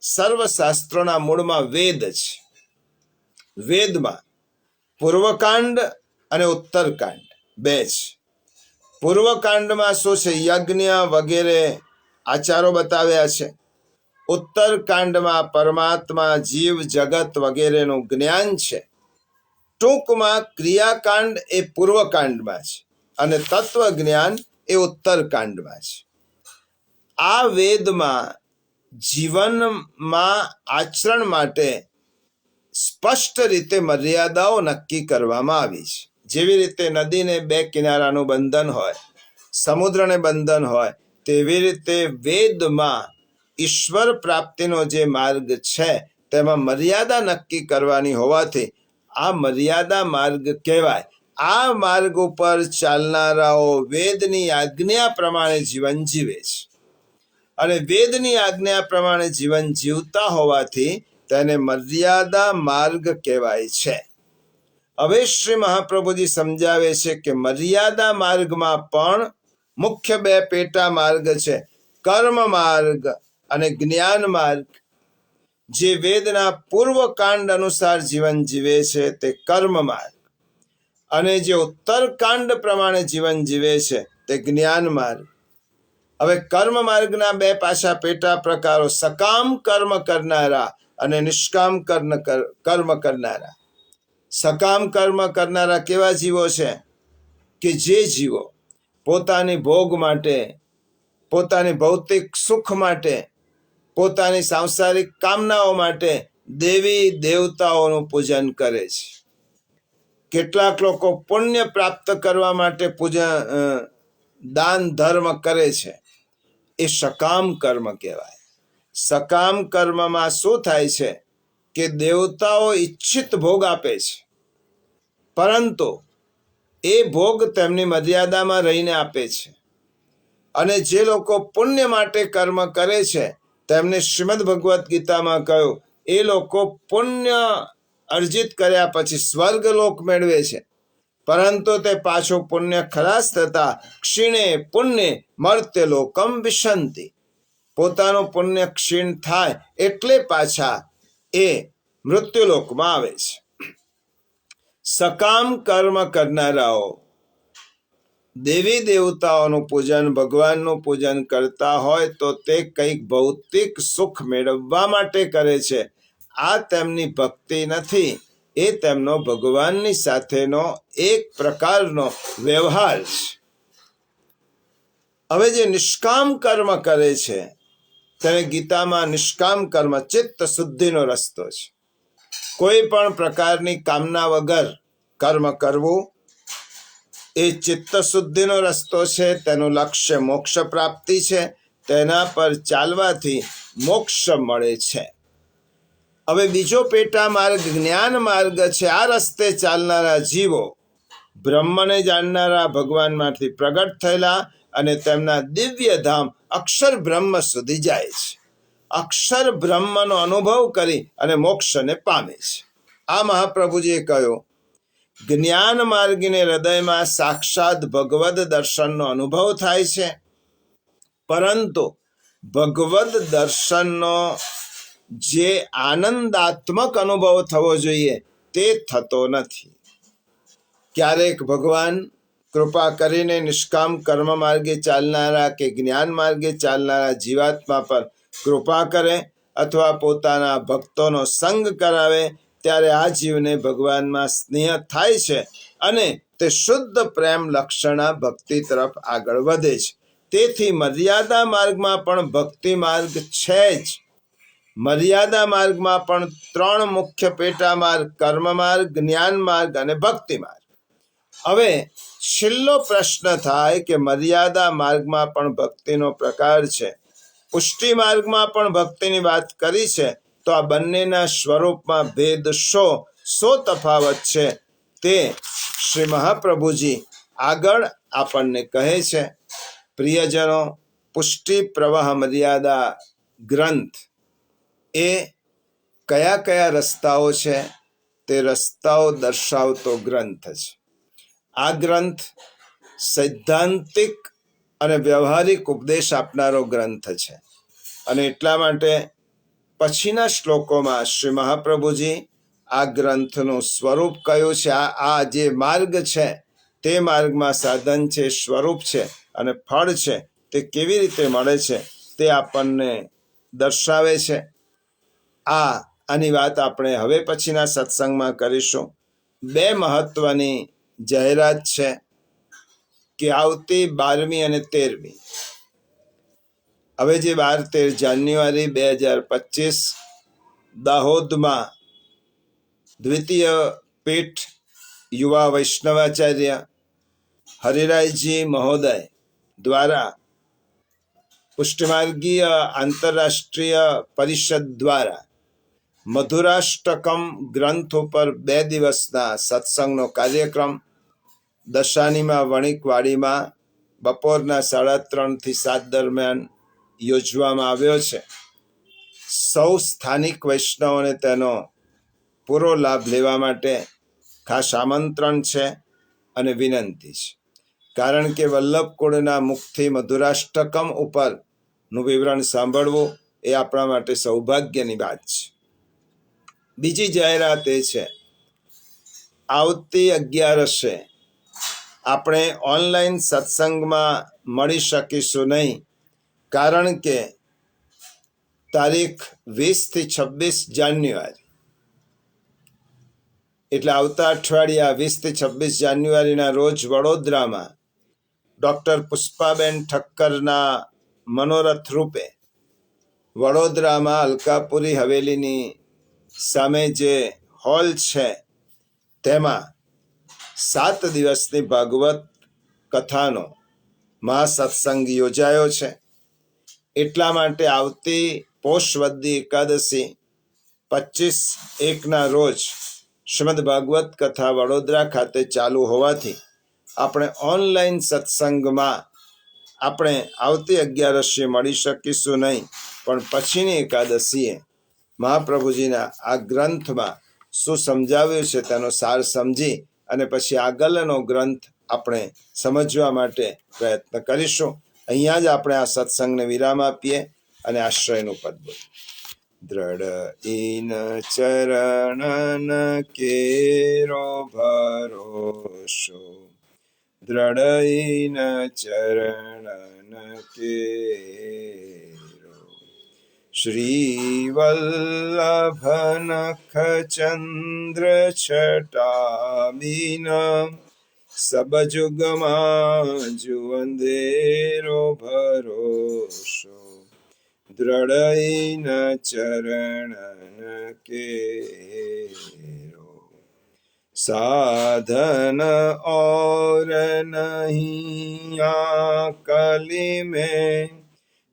Speaker 1: સર્વશાસ્ત્રોના મૂળમાં વેદ છે. વેદમાં પૂર્વકાંડ અને ઉત્તરકાંડ બે છે. પૂર્વકાંડમાં શું છે? યજ્ઞ વગેરે આચારો બતાવ્યા છે. ઉત્તરકાંડમાં પરમાત્મા, જીવ, જગત વગેરેનું જ્ઞાન છે. ટૂંકમાં ક્રિયાકાંડ એ પૂર્વકાંડમાં છે અને તત્વ જ્ઞાન એ ઉત્તરકાંડમાં છે. આ વેદમાં જીવનમાં આચરણ માટે સ્પષ્ટ રીતે મર્યાદાઓ નક્કી કરવામાં આવી છે. જેવી રીતે નદીને બે કિનારાનું બંધન હોય, સમુદ્રને બંધન હોય, તેવી રીતે વેદમાં ઈશ્વર પ્રાપ્તિનો જે માર્ગ છે તેમાં મર્યાદા નક્કી કરવાની હોવાથી આ મર્યાદા માર્ગ કહેવાય. આ માર્ગ ઉપર ચાલનારાઓ વેદની આજ્ઞા પ્રમાણે જીવન જીવે છે અને વેદની આજ્ઞા પ્રમાણે જીવન જીવતા હોવાથી તેને મર્યાદા માર્ગ કહેવાય છે. હવે શ્રી મહાપ્રભુજી સમજાવે છે કે મર્યાદા માર્ગમાં પણ મુખ્ય બે પેટા માર્ગ છે, કર્મ માર્ગ અને જ્ઞાન માર્ગ. જે વેદના પૂર્વકાંડ અનુસાર જીવન જીવે છે તે કર્મ માર્ગ અને જે ઉત્તરકાંડ પ્રમાણે જીવન જીવે છે તે જ્ઞાન માર્ગ. હવે કર્મ માર્ગના બે પાછા પેટા પ્રકારો, સકામ કર્મ કરનારા અને નિષ્કામ કર્મ કરનારા. સકામ કર્મ કરનારા કેવા જીવો છે? કે જે જીવો પોતાની ભોગ માટે, પોતાની ભૌતિક સુખ માટે, પોતાની સાંસારિક કામનાઓ માટે દેવી દેવતાઓનું પૂજન કરે છે. કેટલાક લોકો પુણ્ય પ્રાપ્ત કરવા માટે દાન ધર્મ કરે છે. એ સકામ કર્મ કહેવાય. સકામ કર્મમાં શું થાય છે કે દેવતાઓ ઈચ્છિત ભોગ આપે છે, પરંતુ એ ભોગ તેમની મર્યાદામાં રહીને આપે છે. અને જે લોકો પુણ્ય માટે કર્મ કરે છે તેમને શ્રીમદ ભગવદ્ ગીતામાં કહ્યું, એ લોકો પુણ્ય અર્જિત કર્યા પછી સ્વર્ગલોક મેળવે છે, પરંતુ તે પાછું પુણ્ય ખલાસ થતા ક્ષીણે પુણ્ય મર્ત્ય લોકમ વિશંતિ. પોતાનું પુણ્ય ક્ષીણ થાય એટલે પાછા એ મૃત્યુલોકમાં આવે છે. સકામ કર્મ કરનારાઓ દેવી દેવતાઓનું પૂજન, ભગવાનનું પૂજન કરતા હોય તો તે કંઈક ભૌતિક સુખ મેળવવા માટે કરે છે. આ તેમની ભક્તિ નથી, એ તેમનો ભગવાનની સાથેનો એક પ્રકારનો વ્યવહાર છે. હવે જે નિષ્કામ કર્મ કરે છે તેને ગીતામાં નિષ્કામ કર્મ ચિત્ત શુદ્ધિનો રસ્તો છે. કોઈ પણ પ્રકારની કામના વગર કર્મ કરવું એ ચિત્ત શુદ્ધિનો રસ્તો છે. તેનું લક્ષ્ય મોક્ષ પ્રાપ્તિ છે. તેના પર ચાલવાથી મોક્ષ મળે છે. હવે બીજો પેટા માર્ગ જ્ઞાન માર્ગ છે. આ રસ્તે ચાલનારા જીવો બ્રહ્મને જાણનારા, ભગવાનમાંથી પ્રગટ થયેલા અને તેમના દિવ્ય ધામ અક્ષર બ્રહ્મ સુધી જાય છે. અક્ષર બ્રહ્મનો અનુભવ કરી અને મોક્ષને પામે છે. આ મહાપ્રભુજીએ કહ્યું, જ્ઞાન માર્ગીને હૃદયમાં સાક્ષાત ભગવદ દર્શનનો અનુભવ થાય છે, પરંતુ ભગવદ દર્શનનો જે આનંદાત્મક અનુભવ થવો જોઈએ તે થતો નથી. ક્યારેક ભગવાન કૃપા કરીને નિષ્કામ કર્મ માર્ગે ચાલનારા કે જ્ઞાન માર્ગે ચાલનારા જીવાત્મા પર કૃપા કરે અથવા પોતાના ભક્તોનો સંગ કરાવે ત્યારે આ જીવને ભગવાનમાં સ્નેહ થાય છે અને તે શુદ્ધ પ્રેમ લક્ષણા ભક્તિ તરફ આગળ વધે છે. તેથી મર્યાદા માર્ગમાં પણ ભક્તિ માર્ગ છે જ. મર્યાદા માર્ગમાં પણ ત્રણ મુખ્ય પેટા માર્ગ, કર્મ માર્ગ, જ્ઞાન માર્ગ અને ભક્તિ માર્ગ. હવે છેલ્લો પ્રશ્ન થાય કે મર્યાદા માર્ગમાં પણ ભક્તિનો પ્રકાર છે, પુષ્ટિ માર્ગમાં પણ ભક્તિની વાત કરી છે, તો આ બંનેના સ્વરૂપમાં ભેદ શો શો તફાવત છે તે શ્રી મહાપ્રભુજી આગળ આપણને કહે છે. પ્રિયજનો, પુષ્ટિ પ્રવાહ મર્યાદા ગ્રંથ એ કયા કયા રસ્તાઓ છે તે રસ્તાઓ દર્શાવતો ગ્રંથ છે. આ ગ્રંથ સૈદ્ધાંતિક અને વ્યવહારિક ઉપદેશ આપનારો ગ્રંથ છે અને એટલા માટે પછીના શ્લોકોમાં શ્રી મહાપ્રભુજી આ ગ્રંથનું સ્વરૂપ કયું છે, આ જે માર્ગ છે તે માર્ગમાં સાધન છે, સ્વરૂપ છે અને ફળ છે તે કેવી રીતે મળે છે તે આપણને દર્શાવે છે. આની વાત આપણે હવે પછીના સત્સંગમાં કરીશું. 2 મહત્વની જાહેરાત છે કે આવતી 12મી અને 13મી, હવે જે 12-13 જાન્યુઆરી 2025 દાહોદમાં દ્વિતીય પીઠ યુવા વૈષ્ણવાચાર્ય હરિરાયજી મહોદય દ્વારા પુષ્ટિમાર્ગીય આંતરરાષ્ટ્રીય પરિષદ દ્વારા મધુરાષ્ટકમ ગ્રંથ ઉપર 2 દિવસના સત્સંગનો કાર્યક્રમ દશાનીમાં વણિકવાડીમાં બપોરના 3:30 થી 7 દરમિયાન યોજવામાં આવ્યો છે. સૌ સ્થાનિક વૈષ્ણવોને તેનો પૂરો લાભ લેવા માટે ખાસ આમંત્રણ છે અને વિનંતી છે. કારણ કે વલ્લભકુળના મુખથી મધુરાષ્ટકમ ઉપરનું વિવરણ સાંભળવું એ આપણા માટે સૌભાગ્યની વાત છે. બીજી જાહેરાત એ છે, આવતી 11 આપણે ઓનલાઈન સત્સંગમાં મળી શકીશું નહીં, કારણ કે તારીખ 20 થી 26 જાન્યુઆરી એટલે આવતા અઠવાડિયા 20 થી 26 જાન્યુઆરીના રોજ વડોદરામાં ડૉક્ટર પુષ્પાબેન ઠક્કરના મનોરથ રૂપે વડોદરામાં અલકાપુરી હવેલીની સામે જે હોલ છે તેમાં 7 દિવસની ભાગવત કથાનો મહાસત્સંગ યોજાયો છે. એટલા માટે આવતી પોષવદ્દી એકાદશી 25/1ના રોજ શ્રીમદ ભાગવત કથા વડોદરા ખાતે ચાલુ હોવાથી આપણે ઓનલાઈન સત્સંગમાં આપણે આવતી 11 મળી શકીશું નહીં, પણ પછીની એકાદશીએ મહાપ્રભુજીના આ ગ્રંથમાં શું સમજાવ્યું છે તેનો સાર સમજી અને પછી આગળનો ગ્રંથ આપણે સમજવા માટે પ્રયત્ન કરીશું. અહીંયા જ આપણે આ સત્સંગને વિરામ આપીએ અને આશ્રયનું પદ બોલીએ. દ્રઢ ઇન ચરણન કેરો ભરોસો, દ્રઢ ઇન ચરણન કેરો, શ્રી વલ્લભ નખ ચંદ્ર છટાબીન, સબ જુગમાં જુઅંધેરો ભરોસો, દ્રઢ ઇન ચરણન કેરો. સાધન और नहीं कली में,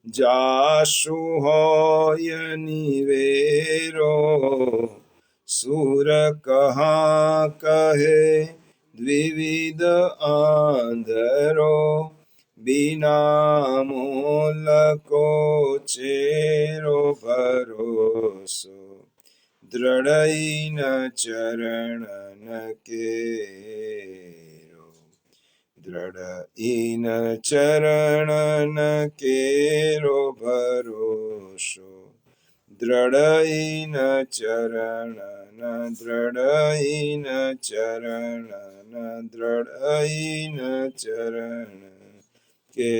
Speaker 1: जासु होय निवेरो, सुर कहाँ कहे द्विविध आंधरो, बिना मूल को चेरो भरोसो, દ્રઢ ઇન ચરણન કેરો, દ્રઢ ઇન ચરણન કેરો ભરોસો, દ્રઢ ઇન ચરણન, દ્રઢ ઇન ચરણન, દ્રઢ ઇન ચરણ કે.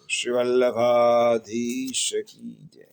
Speaker 1: શ્રી વલ્લભાધીશ કી જય.